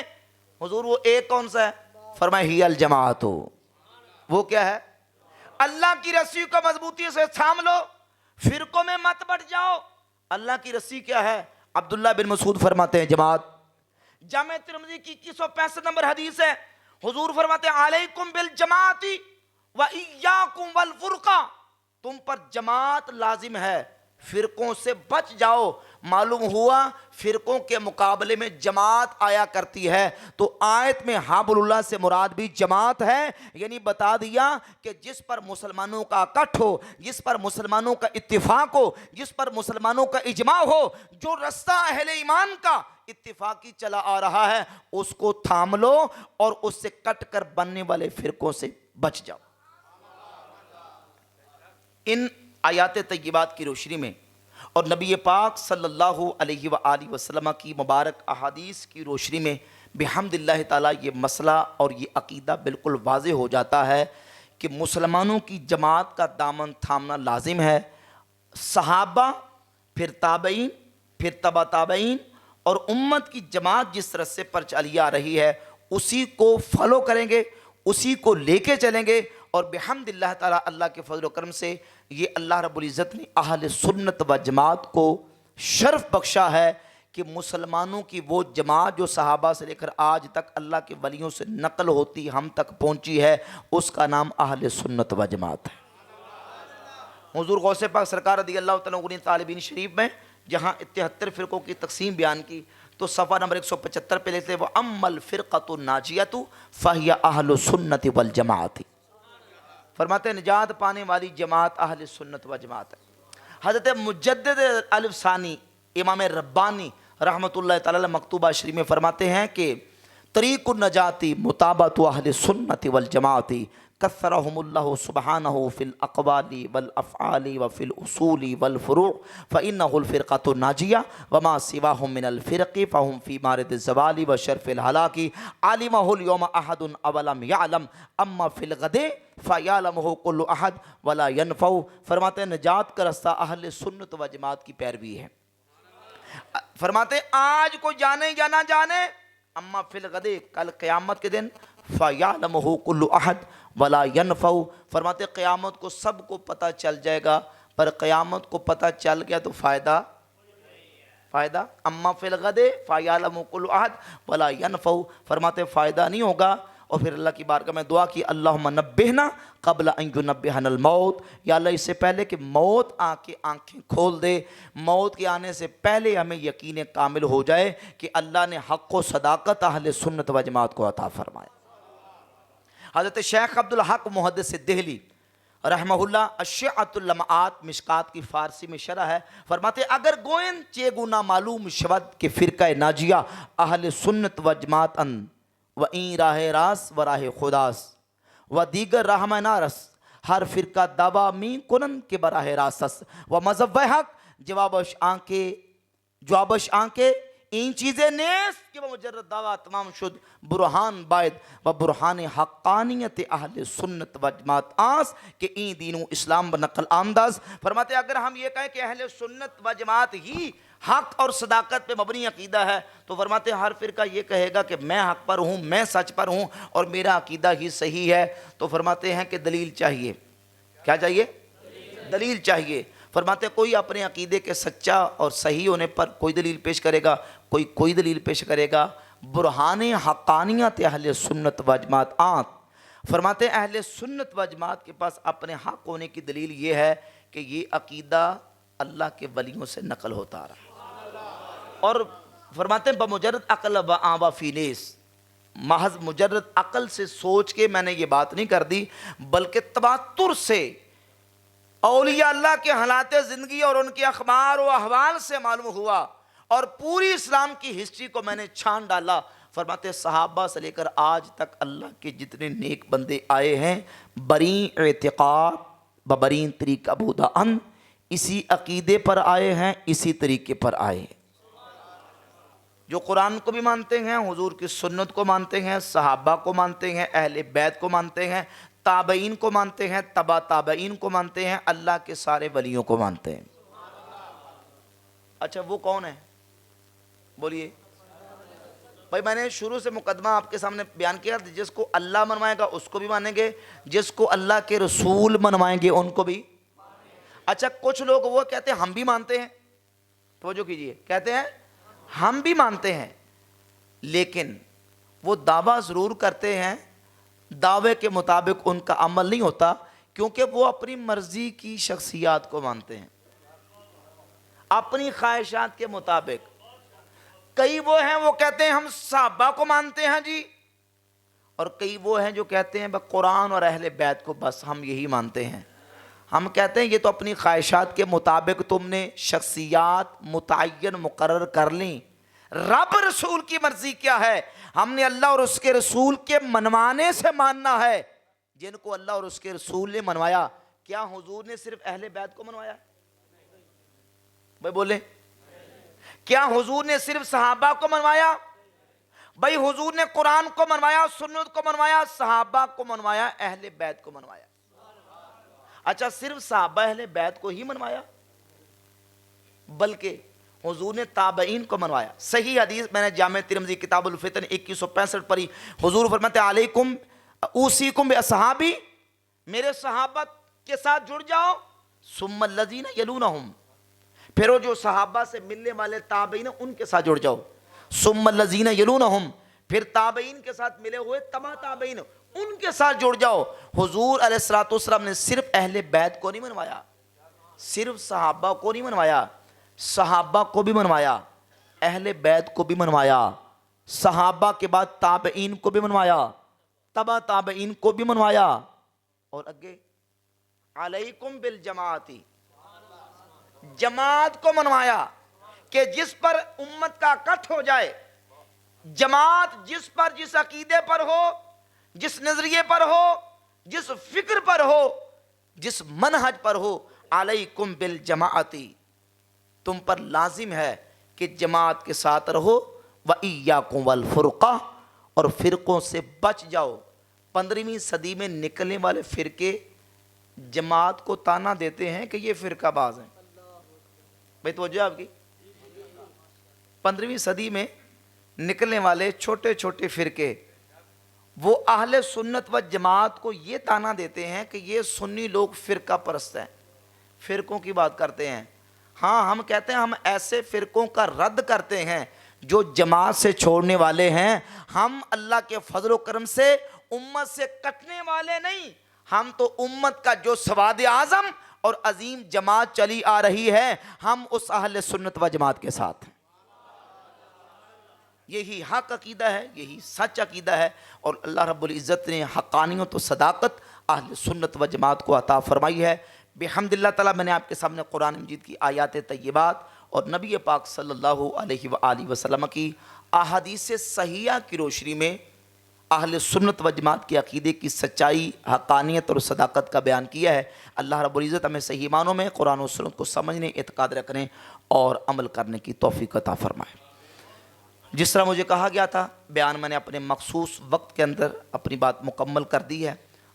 Speaker 1: حضور وہ ایک کون سا ہے؟ فرمائے ہی الجماعت ہو، وہ کیا ہے؟ اللہ کی رسی کو مضبوطی سے تھام لو، فرقوں میں مت بٹ جاؤ۔ اللہ کی رسی کیا ہے؟ عبداللہ بن مسعود فرماتے ہیں جماعت۔ جامع ترمذی کی 2165 نمبر حدیث ہے، حضور فرماتے ہیں علیکم بالجماعت و ایاکم والفرقہ، تم پر جماعت لازم ہے، فرقوں سے بچ جاؤ۔ معلوم ہوا فرقوں کے مقابلے میں جماعت آیا کرتی ہے، تو آیت میں حبل اللہ سے مراد بھی جماعت ہے، یعنی بتا دیا کہ جس پر مسلمانوں کا اکٹھ ہو، جس پر مسلمانوں کا اتفاق ہو، جس پر مسلمانوں کا اجماع ہو، جو رستہ اہل ایمان کا اتفاقی چلا آ رہا ہے اس کو تھام لو اور اس سے کٹ کر بننے والے فرقوں سے بچ جاؤ۔ ان آیات طیبات کی روشنی میں اور نبی پاک صلی اللہ علیہ وآلہ وسلم کی مبارک احادیث کی روشنی میں بحمد اللہ تعالیٰ یہ مسئلہ اور یہ عقیدہ بالکل واضح ہو جاتا ہے کہ مسلمانوں کی جماعت کا دامن تھامنا لازم ہے۔ صحابہ، پھر تابعین، پھر تبع تابعین اور امت کی جماعت جس رستے پر چلی آ رہی ہے اسی کو فالو کریں گے، اسی کو لے کے چلیں گے، اور بحمد اللہ تعالیٰ اللہ کے فضل و کرم سے یہ اللہ رب العزت نے اہل سنت و جماعت کو شرف بخشا ہے کہ مسلمانوں کی وہ جماعت جو صحابہ سے لے کر آج تک اللہ کے ولیوں سے نقل ہوتی ہم تک پہنچی ہے، اس کا نام اہل سنت و جماعت ہے۔ حضور غوث پاک سرکار رضی اللہ تعالیٰ عنہ طالبین شریف میں جہاں 73 فرقوں کی تقسیم بیان کی تو صفحہ نمبر 175 پہ لکھتے ہیں وَأَمَّا الْفِرْقَةُ النَّاجِيَةُ فَهِيَ أَهْلُ السُّنَّةِ وَالْجَمَاعَةِ، فرماتے ہیں نجات پانے والی جماعت اہل سنت و جماعت ہے۔ حضرت مجدد الف ثانی امام ربانی رحمۃ اللہ تعالی علیہ مکتوبہ شریف میں فرماتے ہیں کہ طریق النجاتی مطابقت اہل سنت والجماعت کثرهم اللہ سبحانہ فی الاقوال والافعال وفی الاصول والفروع فانہ الفرقۃ الناجیہ وما سواهم من الفرق فهم فی مارد الزوال وشرف الہلاک علمہ اليوم احد اولم یعلم اما فی الغد فیعلمہ کل احد ولا ینفع، فرماتے ہیں نجات کا رستہ اہل سنت و جماعت کی پیروی ہے۔ فرماتے ہیں آج کو جانے یا نہ جانے، اما فی الغد کل قیامت کے دن فیعلمہ کل احد ولا ینفع، فرماتے ہیں قیامت کو سب کو پتہ چل جائے گا پر قیامت کو پتہ چل گیا تو فائدہ اما فی الغد فیعلمہ کل احد ولا ینفع، فرماتے ہیں فائدہ نہیں ہوگا۔ اور پھر اللہ کی بارگاہ میں دعا کی اللہم نبہنا قبل ان ینبہنا الموت، یا اللہ اس سے پہلے کہ موت آ کے آنکھیں کھول دے، موت کے آنے سے پہلے ہمیں یقین کامل ہو جائے کہ اللہ نے حق و صداقت اہل سنت و جماعت کو عطا فرمائے۔ حضرت شیخ عبدالحق محدث دہلی رحمہ اللہ الشیعۃ اللمعات مشکات کی فارسی میں شرح ہے، فرماتے اگر گوئن چیگونا معلوم شود کہ فرقہ ناجیہ اہل سنت و جماعت ان و این راہ راس و راہ خداس و دیگر راہ میں نارس، ہر فرقہ دعویٰ می کنن کے براہ راست و مذہب حق جوابش آنکے این چیزیں نیست کہ وہ مجرد دعویٰ تمام شد برہان باید و برہان حقانیت اہل سنت و جماعت آس کہ این دین و اسلام بنقل آمداز۔ فرماتے اگر ہم یہ کہیں کہ اہل سنت و جماعت ہی حق اور صداقت پہ مبنی عقیدہ ہے تو فرماتے ہر فرقہ یہ کہے گا کہ میں حق پر ہوں، میں سچ پر ہوں اور میرا عقیدہ ہی صحیح ہے، تو فرماتے ہیں کہ دلیل چاہیے۔ کیا چاہیے؟ دلیل چاہیے۔ فرماتے کوئی اپنے عقیدے کے سچا اور صحیح ہونے پر کوئی دلیل پیش کرے گا، کوئی دلیل پیش کرے گا۔ برہان حقانیت اہل سنت و جماعت آت، فرماتے اہل سنت و جماعت کے پاس اپنے حق ہونے کی دلیل یہ ہے کہ یہ عقیدہ اللہ کے ولیوں سے نقل ہوتا رہا، اور فرماتے ہیں بمجرد عقل و آوا فی نیس، محض مجرد عقل سے سوچ کے میں نے یہ بات نہیں کر دی، بلکہ تواتر سے اولیاء اللہ کے حالات زندگی اور ان کے اخبار و احوال سے معلوم ہوا، اور پوری اسلام کی ہسٹری کو میں نے چھان ڈالا۔ فرماتے صحابہ سے لے کر آج تک اللہ کے جتنے نیک بندے آئے ہیں، بریں اعتقاد ببرین طریقہ بودا ان، اسی عقیدے پر آئے ہیں، اسی طریقے پر آئے ہیں، جو قرآن کو بھی مانتے ہیں، حضور کی سنت کو مانتے ہیں، صحابہ کو مانتے ہیں، اہل بیت کو مانتے ہیں، تابعین کو مانتے ہیں، تبا تابعین کو مانتے ہیں، اللہ کے سارے ولیوں کو مانتے ہیں۔ اچھا وہ کون ہے؟ بولیے بھائی، میں نے شروع سے مقدمہ آپ کے سامنے بیان کیا، جس کو اللہ منوائے گا اس کو بھی مانیں گے، جس کو اللہ کے رسول منوائیں گے ان کو بھی۔ اچھا کچھ لوگ وہ کہتے ہیں ہم بھی مانتے ہیں، توجہ کیجئے، کہتے ہیں ہم بھی مانتے ہیں، لیکن وہ دعویٰ ضرور کرتے ہیں، دعوے کے مطابق ان کا عمل نہیں ہوتا، کیونکہ وہ اپنی مرضی کی شخصیات کو مانتے ہیں، اپنی خواہشات کے مطابق۔ کئی وہ ہیں وہ کہتے ہیں ہم صحابہ کو مانتے ہیں جی، اور کئی وہ ہیں جو کہتے ہیں بس قرآن اور اہل بیت کو بس ہم یہی مانتے ہیں۔ ہم کہتے ہیں یہ تو اپنی خواہشات کے مطابق تم نے شخصیات متعین مقرر کر لیں، رب رسول کی مرضی کیا ہے؟ ہم نے اللہ اور اس کے رسول کے منوانے سے ماننا ہے، جن کو اللہ اور اس کے رسول نے منوایا۔ کیا حضور نے صرف اہل بیت کو منوایا؟ بھائی بولیں، کیا حضور نے صرف صحابہ کو منوایا؟ بھائی حضور نے قرآن کو منوایا، سنت کو منوایا، صحابہ کو منوایا، اہل بیت کو منوایا۔ اچھا صرف صحابہ اہل بیت کو ہی منوایا؟ بلکہ حضور نے تابعین کو منوایا۔ صحیح حدیث میں نے جامع ترمذی کتاب الفتن 2165 پڑھی، حضور فرماتے علیکم اوصیکم باصحابی، میرے صحابہ کے ساتھ جڑ جاؤ، ثم الذین یلونہم، پھر وہ جو صحابہ سے ملنے والے تابعین ان کے ساتھ جڑ جاؤ، ثم الذین یلونہم، پھر تابعین کے ساتھ ملے ہوئے تبع تابعین ان کے ساتھ جڑ جاؤ۔ حضور علیہ الصلوۃ والسلام نے صرف اہل بیت کو نہیں منوایا، صرف صحابہ کو نہیں منوایا، صحابہ کو بھی منوایا، اہل بیت کو بھی منوایا، صحابہ کے بعد تابعین کو بھی منوایا، تبع تابعین کو بھی منوایا، اور اگے علیکم بالجماعتی، جماعت کو منوایا کہ جس پر امت کا اکٹھ ہو جائے، جماعت جس پر جس عقیدے پر ہو، جس نظریے پر ہو، جس فکر پر ہو، جس منہج پر ہو، علیکم بالجماعتی، تم پر لازم ہے کہ جماعت کے ساتھ رہو، وَإِيَّاكُمْ وَالْفُرْقَةَ، اور فرقوں سے بچ جاؤ۔ 15ویں صدی میں نکلنے والے فرقے جماعت کو تانا دیتے ہیں کہ یہ فرقہ باز ہیں۔ بھائی توجہ آپ کی، 15ویں صدی میں نکلنے والے چھوٹے چھوٹے فرقے وہ اہل سنت و جماعت کو یہ تانا دیتے ہیں کہ یہ سنی لوگ فرقہ پرست ہیں، فرقوں کی بات کرتے ہیں۔ ہاں ہم کہتے ہیں ہم ایسے فرقوں کا رد کرتے ہیں جو جماعت سے چھوڑنے والے ہیں۔ ہم اللہ کے فضل و کرم سے امت سے کٹنے والے نہیں، ہم تو امت کا جو سواد اعظم اور عظیم جماعت چلی آ رہی ہے، ہم اس اہل سنت و جماعت کے ساتھ ہیں۔ یہی حق عقیدہ ہے، یہی سچ عقیدہ ہے، اور اللہ رب العزت نے حقانیت و صداقت اہل سنت و جماعت کو عطا فرمائی ہے۔ بحمد اللہ تعالیٰ میں نے آپ کے سامنے قرآن مجید کی آیات طیبات اور نبی پاک صلی اللہ علیہ وآلہ وسلم کی احادیث صحیحہ کی روشنی میں اہل سنت و جماعت کے عقیدے کی سچائی، حقانیت اور صداقت کا بیان کیا ہے۔ اللہ رب العزت ہمیں صحیح معنوں میں قرآن و سنت کو سمجھنے، اعتقاد رکھنے اور عمل کرنے کی توفیق عطا فرمائے۔ جس طرح مجھے کہا گیا تھا، بیان میں نے اپنے مخصوص وقت کے اندر اپنی بات مکمل کر دی ہے۔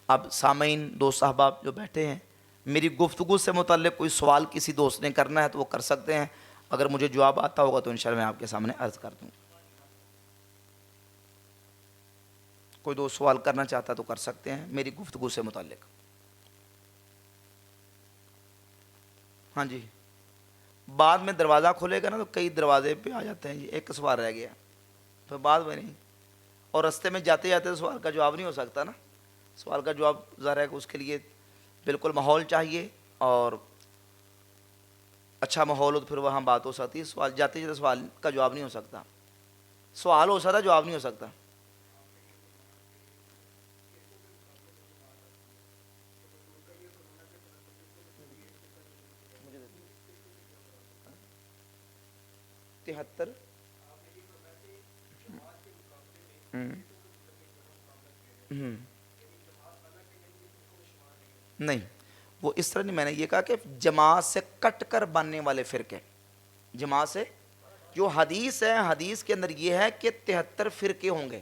Speaker 1: اب سامعین دوست احباب جو بیٹھے ہیں، میری گفتگو سے متعلق کوئی سوال کسی دوست نے کرنا ہے تو وہ کر سکتے ہیں، اگر مجھے جواب آتا ہوگا تو انشاءاللہ میں آپ کے سامنے عرض کر دوں۔ کوئی دوست سوال کرنا چاہتا تو کر سکتے ہیں میری گفتگو سے متعلق۔ ہاں جی، بعد میں دروازہ کھولے گا نا تو کئی دروازے پہ آ جاتے ہیں جی، ایک سوال رہ گیا تو بعد میں نہیں، اور رستے میں جاتے جاتے سوال کا جواب نہیں ہو سکتا نا، سوال کا جواب ظاہر ہے کہ اس کے لیے بالکل ماحول چاہیے، اور اچھا ماحول ہو تو پھر وہاں بات ہو سکتی ہے۔ سوال جاتے جاتے سوال کا جواب نہیں ہو سکتا، سوال ہو سکتا جواب نہیں ہو سکتا۔ 73 نہیں، وہ اس طرح نہیں، میں نے یہ کہا کہ جماعت سے کٹ کر بننے والے فرقے، جماعت سے جو حدیث ہے، حدیث کے اندر یہ ہے کہ 73 فرقے ہوں گے.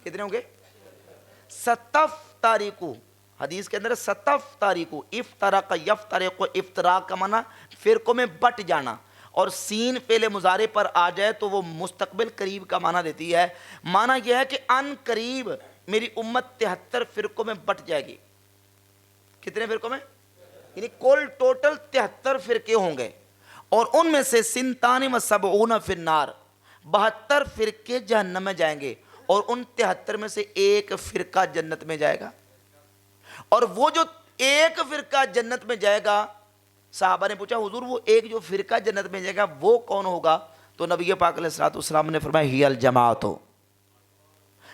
Speaker 1: کتنے ہوں گے؟ 70 تاریخو، حدیث کے اندر 70 تاریخو، افترق یفترق، افتراق کا معنی فرقوں میں بٹ جانا، اور سین فعل مضارع پر آ جائے تو وہ مستقبل قریب کا معنی دیتی ہے. معنی یہ ہے کہ ان قریب میری امت 73 فرقوں میں بٹ جائے گی. کتنے فرقوں میں؟ یعنی کل ٹوٹل 73 فرقے ہوں گے، اور ان میں سے 72 فی النار، 72 فرقے جہنم میں جائیں گے، اور ان 73 میں سے ایک فرقہ جنت میں جائے گا. اور وہ جو ایک فرقہ جنت میں جائے گا، صحابہ نے پوچھا حضور وہ ایک جو فرقہ جنت میں جائے گا وہ کون ہوگا؟ تو نبی پاک علیہ السلام نے فرمایا ہی الجماعت ہو،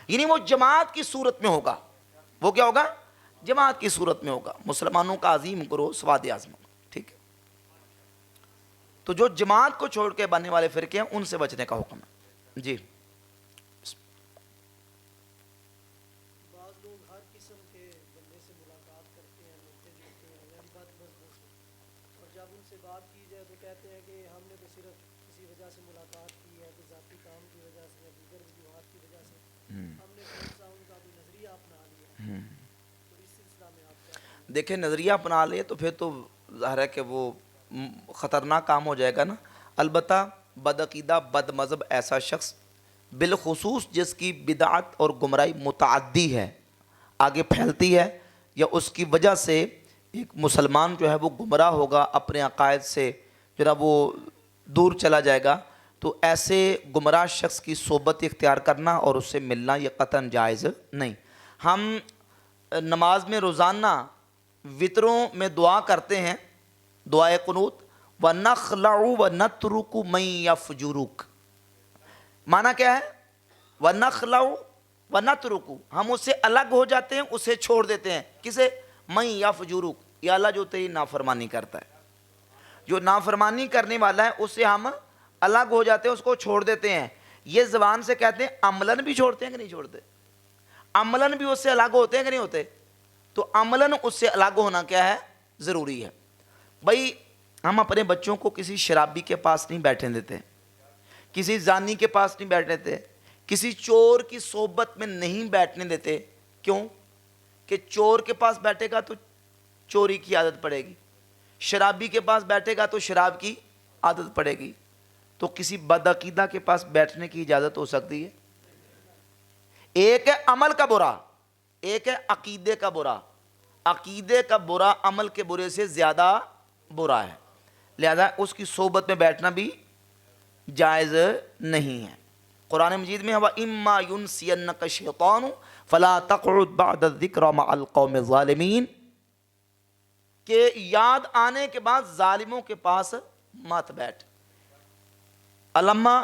Speaker 1: یعنی وہ جماعت کی صورت میں ہوگا. وہ کیا ہوگا؟ جماعت کی صورت میں ہوگا. مسلمانوں کا عظیم کرو سواد اعظم. ٹھیک ہے، تو جو جماعت کو چھوڑ کے بننے والے فرقے ہیں ان سے بچنے کا حکم ہے. جی
Speaker 2: بعض لوگ ہر قسم کے بندے سے ملاقات کرتے ہیں، ملتے جلتے ہیں، غیبت بزدل سے، اور جب ان سے بات کی جائے تو کہتے ہیں کہ ہم نے تو صرف کسی وجہ سے ملاقات کی ہے، کہ ذاتی کام کی وجہ سے یا دیگر وجوہات کی وجہ سے ہم نے کون سا ان کا بھی نظریہ اپنا لیا. تو اس سلسلہ میں آپ کیا کہیں گے؟
Speaker 1: دیکھیں نظریہ اپنا لے تو پھر تو ظاہر ہے کہ وہ خطرناک کام ہو جائے گا نا. البتہ بدعقیدہ بد مذہب ایسا شخص، بالخصوص جس کی بدعت اور گمراہی متعدی ہے، آگے پھیلتی ہے، یا اس کی وجہ سے ایک مسلمان جو ہے وہ گمراہ ہوگا، اپنے عقائد سے جو ہے وہ دور چلا جائے گا، تو ایسے گمراہ شخص کی صحبت اختیار کرنا اور اس سے ملنا یہ قطعاً جائز نہیں. ہم نماز میں روزانہ وطروں میں دعا کرتے ہیں، دعائے قنوت، وَنَخْلَعُ وَنَتْرُكُ مَن يَفْجُرُكَ. معنی کیا ہے؟ وَنَخْلَعُ وَنَتْرُكُ، ہم اس سے الگ ہو جاتے ہیں، اسے چھوڑ دیتے ہیں. کسے؟ مَن يَفْجُرُكَ، یا اللہ جو تیری نافرمانی کرتا ہے، جو نافرمانی کرنے والا ہے اس سے ہم الگ ہو جاتے ہیں، اس کو چھوڑ دیتے ہیں. یہ زبان سے کہتے ہیں، عملاً بھی چھوڑتے ہیں کہ نہیں چھوڑتے؟ عملاً بھی اس سے الگ ہوتے ہیں کہ نہیں ہوتے؟ تو عملاً اس سے الگ ہونا کیا ہے؟ ضروری ہے. بھائی ہم اپنے بچوں کو کسی شرابی کے پاس نہیں بیٹھنے دیتے، کسی زانی کے پاس نہیں بیٹھنے دیتے، کسی چور کی صحبت میں نہیں بیٹھنے دیتے. کیوں؟ کہ چور کے پاس بیٹھے گا تو چوری کی عادت پڑے گی، شرابی کے پاس بیٹھے گا تو شراب کی عادت پڑے گی. تو کسی بدعقیدہ کے پاس بیٹھنے کی اجازت ہو سکتی ہے؟ ایک ہے عمل کا برا، ایک ہے عقیدے کا برا. عقیدے کا برا عمل کے برے سے زیادہ برا ہے، لہذا اس کی صحبت میں بیٹھنا بھی جائز نہیں ہے. قرآن مجید میں وَإِمَّا يُنْسِيَنَّكَ الشَّيْطَانُ فَلَا تَقْعُدْ بَعْدَ الذِّكْرَ مَعَ الْقَوْمِ الظَّالِمِينَ، کہ یاد آنے کے بعد ظالموں کے پاس مت بیٹھ. علامہ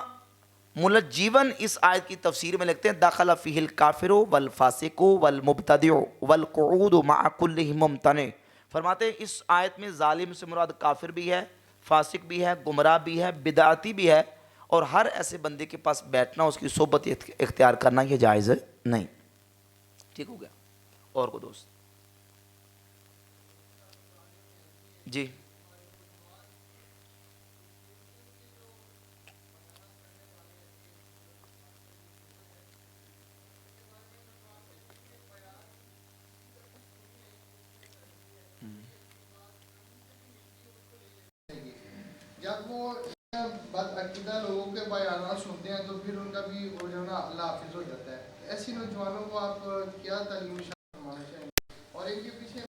Speaker 1: ملجیون اس آیت کی تفسیر میں لکھتے ہیں دخل فیہ الکافر والفاسق والمبتدع والقعود مع کلہ ممتنع. فرماتے ہیں اس آیت میں ظالم سے مراد کافر بھی ہے، فاسق بھی ہے، گمراہ بھی ہے، بدعتی بھی ہے، اور ہر ایسے بندے کے پاس بیٹھنا، اس کی صحبت اختیار کرنا یہ جائز نہیں. ٹھیک ہو گیا؟ اور کو دوست؟ جی
Speaker 3: جب وہ بد عقیدہ لوگوں کے بیانات سنتے ہیں تو پھر ان کا بھی وہ جو ہے نا اللہ حافظ ہو جاتا ہے. ایسی نوجوانوں کو آپ کیا تعلیم فرمانا چاہیں گے؟ اور ان کے پیچھے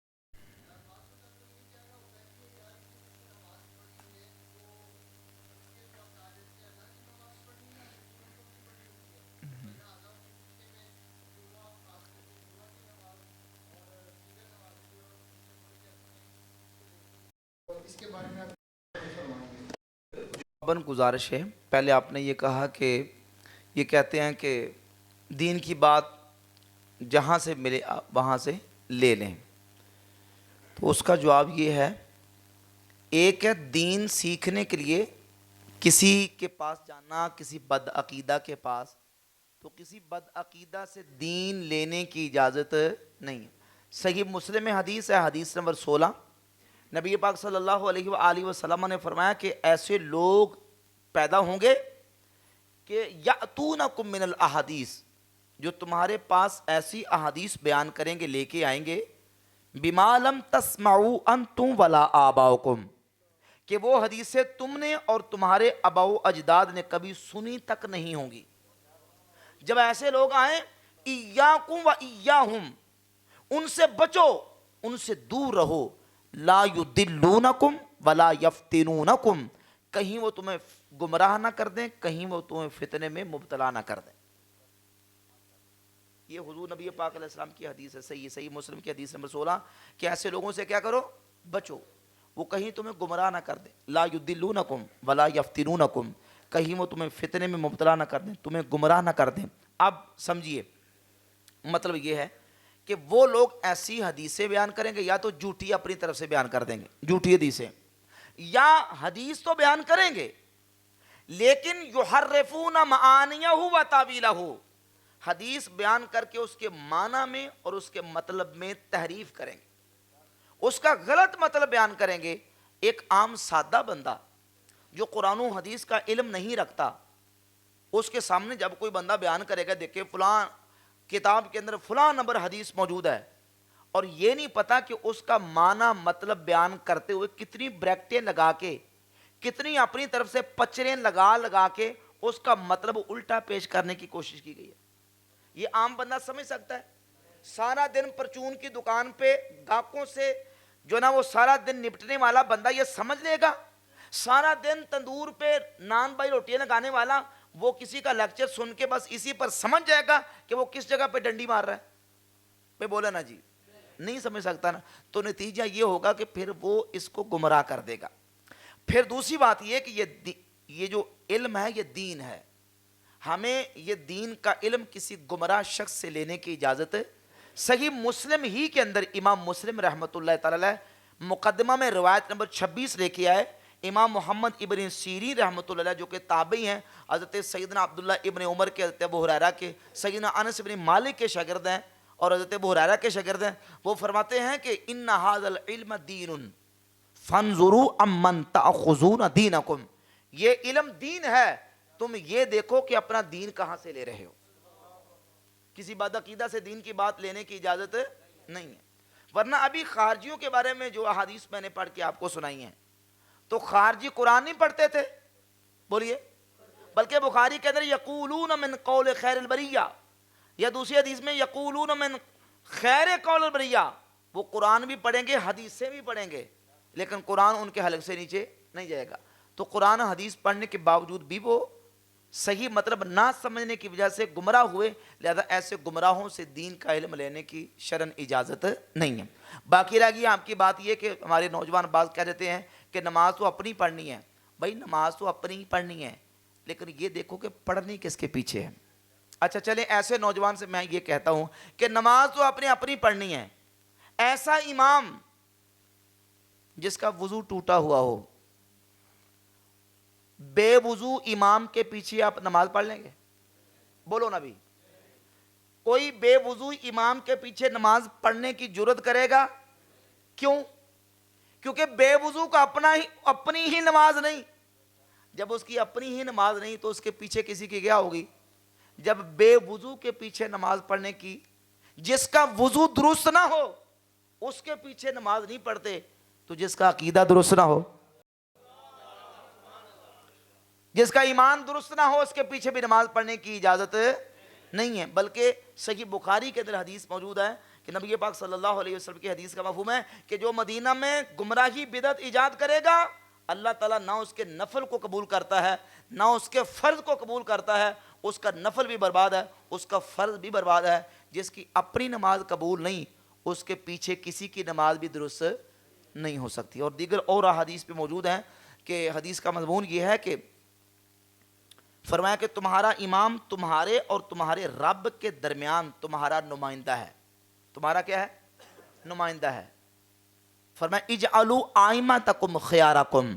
Speaker 3: اس کے بارے میں آپ فرمائیں گے؟
Speaker 1: گزارش ہے، پہلے آپ نے یہ کہا کہ یہ کہتے ہیں کہ دین کی بات جہاں سے ملے وہاں سے لے لیں. تو اس کا جواب یہ ہے، ایک ہے دین سیکھنے کے لیے کسی کے پاس جانا، کسی بد عقیدہ کے پاس، تو کسی بد عقیدہ سے دین لینے کی اجازت نہیں ہے۔ صحیح مسلم میں حدیث ہے، حدیث نمبر 16، نبی پاک صلی اللہ علیہ وآلہ وسلم نے فرمایا کہ ایسے لوگ پیدا ہوں گے کہ یأتونکم من الاحادیث، جو تمہارے پاس ایسی احادیث بیان کریں گے، لے کے آئیں گے، بما لم تسمعوا انتم ولا آباؤکم، کہ وہ حدیثیں تم نے اور تمہارے آباء و اجداد نے کبھی سنی تک نہیں ہوں گی۔ جب ایسے لوگ آئیں، ایاکم و ایاہم، ان سے بچو، ان سے دور رہو، لا یدلونکم ولا یفتنونکم، کہیں وہ تمہیں گمراہ نہ کر دیں، کہیں وہ تمہیں فتنے میں مبتلا نہ کر دیں۔ یہ حضور نبی پاک علیہ السلام کی حدیث ہے، صحیح مسلم کی حدیث نمبر 16، کہ ایسے لوگوں سے کیا کرو؟ بچو، وہ کہیں تمہیں گمراہ نہ کر دیں، لا یدلونکم ولا یفتنونکم، کہیں وہ تمہیں فتنے میں مبتلا نہ کر دیں، تمہیں گمراہ نہ کر دیں۔ اب سمجھیے، مطلب یہ ہے کہ وہ لوگ ایسی حدیثیں بیان کریں گے، یا تو جھوٹی اپنی طرف سے بیان کر دیں گے، جھوٹی حدیثیں، یا حدیث تو بیان کریں گے لیکن یحرفون معانیہ و تاویلہ، حدیث بیان کر کے اس کے معنی میں اور اس کے مطلب میں تحریف کریں گے، اس کا غلط مطلب بیان کریں گے۔ ایک عام سادہ بندہ جو قرآن و حدیث کا علم نہیں رکھتا، اس کے سامنے جب کوئی بندہ بیان کرے گا، دیکھیں فلاں کتاب کے اندر فلاں نمبر حدیث موجود ہے، اور یہ نہیں پتا کہ اس کا معنی مطلب بیان کرتے ہوئے کتنی بریکٹیں لگا کے، کتنی اپنی طرف سے پچریں لگا کے اس کا مطلب الٹا پیش کرنے کی کوشش کی گئی ہے۔ یہ عام بندہ سمجھ سکتا ہے؟ سارا دن پرچون کی دکان پہ گاہکوں سے جو نا وہ سارا دن نپٹنے والا بندہ یہ سمجھ لے گا؟ سارا دن تندور پہ نان بائی روٹیاں لگانے والا وہ کسی کا لیکچر سن کے بس اسی پر سمجھ جائے گا کہ وہ کس جگہ پہ ڈنڈی مار رہا ہے؟ میں بولا نا جی، نہیں سمجھ سکتا نا، تو نتیجہ یہ ہوگا کہ پھر وہ اس کو گمراہ کر دے گا۔ پھر دوسری بات یہ کہ یہ جو علم ہے یہ دین ہے، ہمیں یہ دین کا علم کسی گمراہ شخص سے لینے کی اجازت ہے۔ صحیح مسلم ہی کے اندر امام مسلم رحمۃ اللہ تعالی علیہ مقدمہ میں روایت نمبر 26 لے کے آئے، امام محمد ابن سیرین رحمۃ اللہ علیہ جو کہ تابعی ہیں، حضرت سیدنا عبداللہ ابن عمر کے، حضرت ابو ہریرہ کے، سیدنا انس ابن مالک کے شاگرد ہیں اور حضرت ابو ہریرہ کے شاگرد ہیں، وہ فرماتے ہیں کہ ان ھذا العلم دین فانظروا امن تاخذون دینکم، یہ علم دین ہے، تم یہ دیکھو کہ اپنا دین کہاں سے لے رہے ہو۔ کسی بد عقیدہ سے دین کی بات لینے کی اجازت نہیں ہے۔ ورنہ ابھی خارجیوں کے بارے میں جو احادیث میں نے پڑھ کے آپ کو سنائی ہیں، تو خارجی قرآن نہیں پڑھتے تھے، بولیے، بلکہ بخاری کے اندر یقولون من قول خیر البریہ، یا دوسری حدیث میں یقولون من خیر قول البریہ، وہ قرآن بھی پڑھیں گے، حدیثیں بھی پڑھیں گے، لیکن قرآن ان کے حلق سے نیچے نہیں جائے گا۔ تو قرآن حدیث پڑھنے کے باوجود بھی وہ صحیح مطلب نہ سمجھنے کی وجہ سے گمراہ ہوئے، لہذا ایسے گمراہوں سے دین کا علم لینے کی شرعاً اجازت نہیں ہے۔ باقی رہ گئی آپ کی بات یہ کہ ہمارے نوجوان بعض کہہ دیتے ہیں کہ نماز تو اپنی پڑھنی ہے۔ بھائی نماز تو اپنی پڑھنی ہے، لیکن یہ دیکھو کہ پڑھنی کس کے پیچھے ہے۔ اچھا چلیں، ایسے نوجوان سے میں یہ کہتا ہوں کہ نماز تو اپنی پڑھنی ہے، ایسا امام جس کا وضو ٹوٹا ہوا ہو، بے وضو امام کے پیچھے آپ نماز پڑھ لیں گے؟ بولو نا بھی، کوئی بے وضو امام کے پیچھے نماز پڑھنے کی جرت کرے گا؟ کیوں؟ کیونکہ بے وضو کا اپنی ہی نماز نہیں۔ جب اس کی اپنی ہی نماز نہیں تو اس کے پیچھے کسی کی کیا ہوگی؟ جب بے وضو کے پیچھے نماز پڑھنے کی، جس کا وضو درست نہ ہو اس کے پیچھے نماز نہیں پڑھتے، تو جس کا عقیدہ درست نہ ہو، جس کا ایمان درست نہ ہو، اس کے پیچھے بھی نماز پڑھنے کی اجازت نہیں ہے۔ بلکہ صحیح بخاری کے اندر حدیث موجود ہے کہ نبی پاک صلی اللہ علیہ وسلم کی حدیث کا مفہوم ہے کہ جو مدینہ میں گمراہی بدعت ایجاد کرے گا، اللہ تعالیٰ نہ اس کے نفل کو قبول کرتا ہے نہ اس کے فرض کو قبول کرتا ہے، اس کا نفل بھی برباد ہے، اس کا فرض بھی برباد ہے۔ جس کی اپنی نماز قبول نہیں، اس کے پیچھے کسی کی نماز بھی درست نہیں ہو سکتی۔ اور دیگر اور احادیث پہ موجود ہیں کہ حدیث کا مضمون یہ ہے کہ فرمایا کہ تمہارا امام تمہارے اور تمہارے رب کے درمیان تمہارا نمائندہ ہے۔ تمہارا کیا ہے؟ نمائندہ ہے۔ فرمایا اجعلوا ائمتکم خیارکم،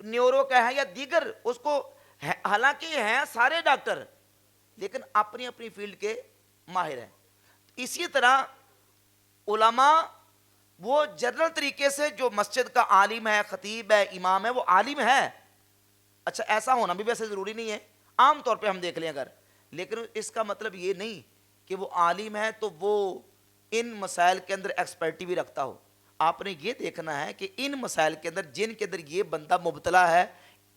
Speaker 1: نیورو کا ہے یا دیگر، اس کو حالانکہ ہیں سارے ڈاکٹر لیکن اپنی اپنی فیلڈ کے ماہر ہیں. اسی طرح علماء وہ جنرل طریقے سے جو مسجد کا عالم ہے، خطیب ہے، امام ہے، وہ عالم ہے. اچھا ایسا ہونا بھی ویسے ضروری نہیں ہے، عام طور پہ ہم دیکھ لیں اگر، لیکن اس کا مطلب یہ نہیں کہ وہ عالم ہے تو وہ ان مسائل کے اندر ایکسپرٹی بھی رکھتا ہو. آپ نے یہ دیکھنا ہے کہ ان مسائل کے اندر جن کے اندر یہ بندہ مبتلا ہے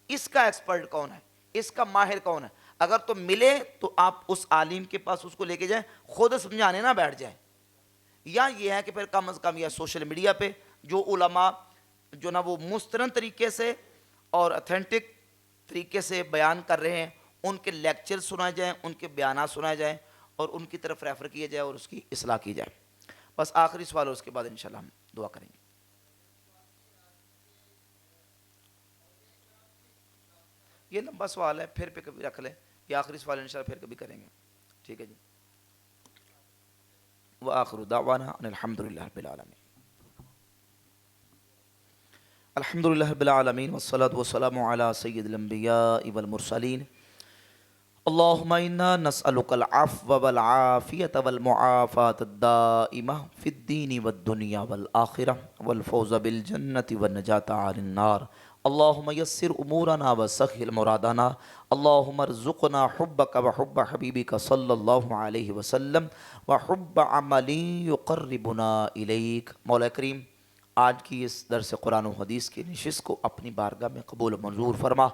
Speaker 1: اس کا ایکسپرٹ کون ہے، اس کا ماہر کون ہے. اگر تو ملے تو آپ اس عالم کے پاس اس کو لے کے جائیں، خود سمجھانے نہ بیٹھ جائیں. یا یہ ہے کہ پھر کم از کم یا سوشل میڈیا پہ جو علماء جو نا وہ مستند طریقے سے اور اتھینٹک طریقے سے بیان کر رہے ہیں ان کے لیکچر سنائے جائیں، ان کے بیانات سنائے جائیں اور ان کی طرف ریفر کیا جائے اور اس کی اصلاح کی جائے. بس آخری سوال اور اس کے بعد انشاءاللہ ہم دعا کریں گے. یہ لمبا سوال ہے، پھر پہ کبھی رکھ لیں، یہ آخری سوال انشاءاللہ پھر کبھی کریں گے. ٹھیک ہے جی. وآخر دعوانا ان الحمدللہ رب العالمین. الحمدللہ رب العالمین والصلاة والسلام علی سید الانبیاء والمرسلین. اللہم انا نسألک العفو والعافیت والمعافات الدائمہ فی الدین والدنیا والآخرہ والفوز بالجنت والنجاة عن النار. اللہم یسر امورنا وسہل مرادنا. اللہم ارزقنا حبک وحب حبیبک صلی اللہ علیہ وسلم وحب عملی یقربنا الیک. مولا کریم آج کی اس درس قرآن و حدیث کی نشست کو اپنی بارگاہ میں قبول و منظور فرما.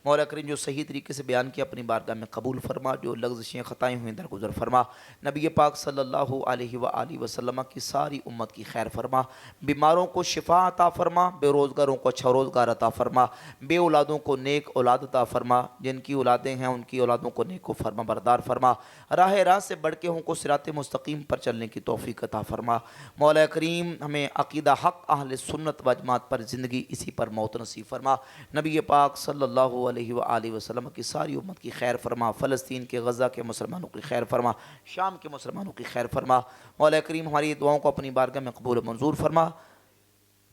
Speaker 1: مولا کریم جو صحیح طریقے سے بیان کیا اپنی بارگاہ میں قبول فرما، جو لغزشیں خطائیں ہوئیں درگزر فرما. نبی پاک صلی اللہ علیہ وآلہ وسلم کی ساری امت کی خیر فرما. بیماروں کو شفا عطا فرما، بے روزگاروں کو اچھا روزگار عطا فرما، بے اولادوں کو نیک اولاد عطا فرما، جن کی اولادیں ہیں ان کی اولادوں کو نیک و فرما بردار فرما. راہ سے بڑھ کے ہوں کو صراط مستقیم پر چلنے کی توفیق عطا فرما. مولا کریم ہمیں عقیدہ حق اہل سنت و جماعت پر زندگی، اسی پر موت نصیب فرما. نبی پاک صلی اللہ علیہ وآلہ وسلم کی ساری امت کی خیر فرما. فلسطین کے غزہ کے مسلمانوں کی خیر فرما، شام کے مسلمانوں کی خیر فرما. مولا کریم ہماری دعاؤں کو اپنی بارگاہ میں قبول و منظور فرما.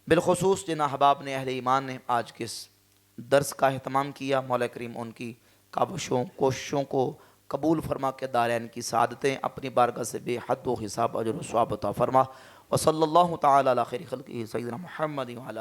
Speaker 1: بالخصوص جن احباب نے، اہل ایمان نے آج کے اس درس کا اہتمام کیا، مولا کریم ان کی کاوشوں کوششوں کو قبول فرما کے دارین کی سعادتیں اپنی بارگاہ سے بے حد و حساب اجر و ثواب عطا فرما. وصلی اللہ تعالی علی خیر خلقہ سیدنا محمد وعلی آلہ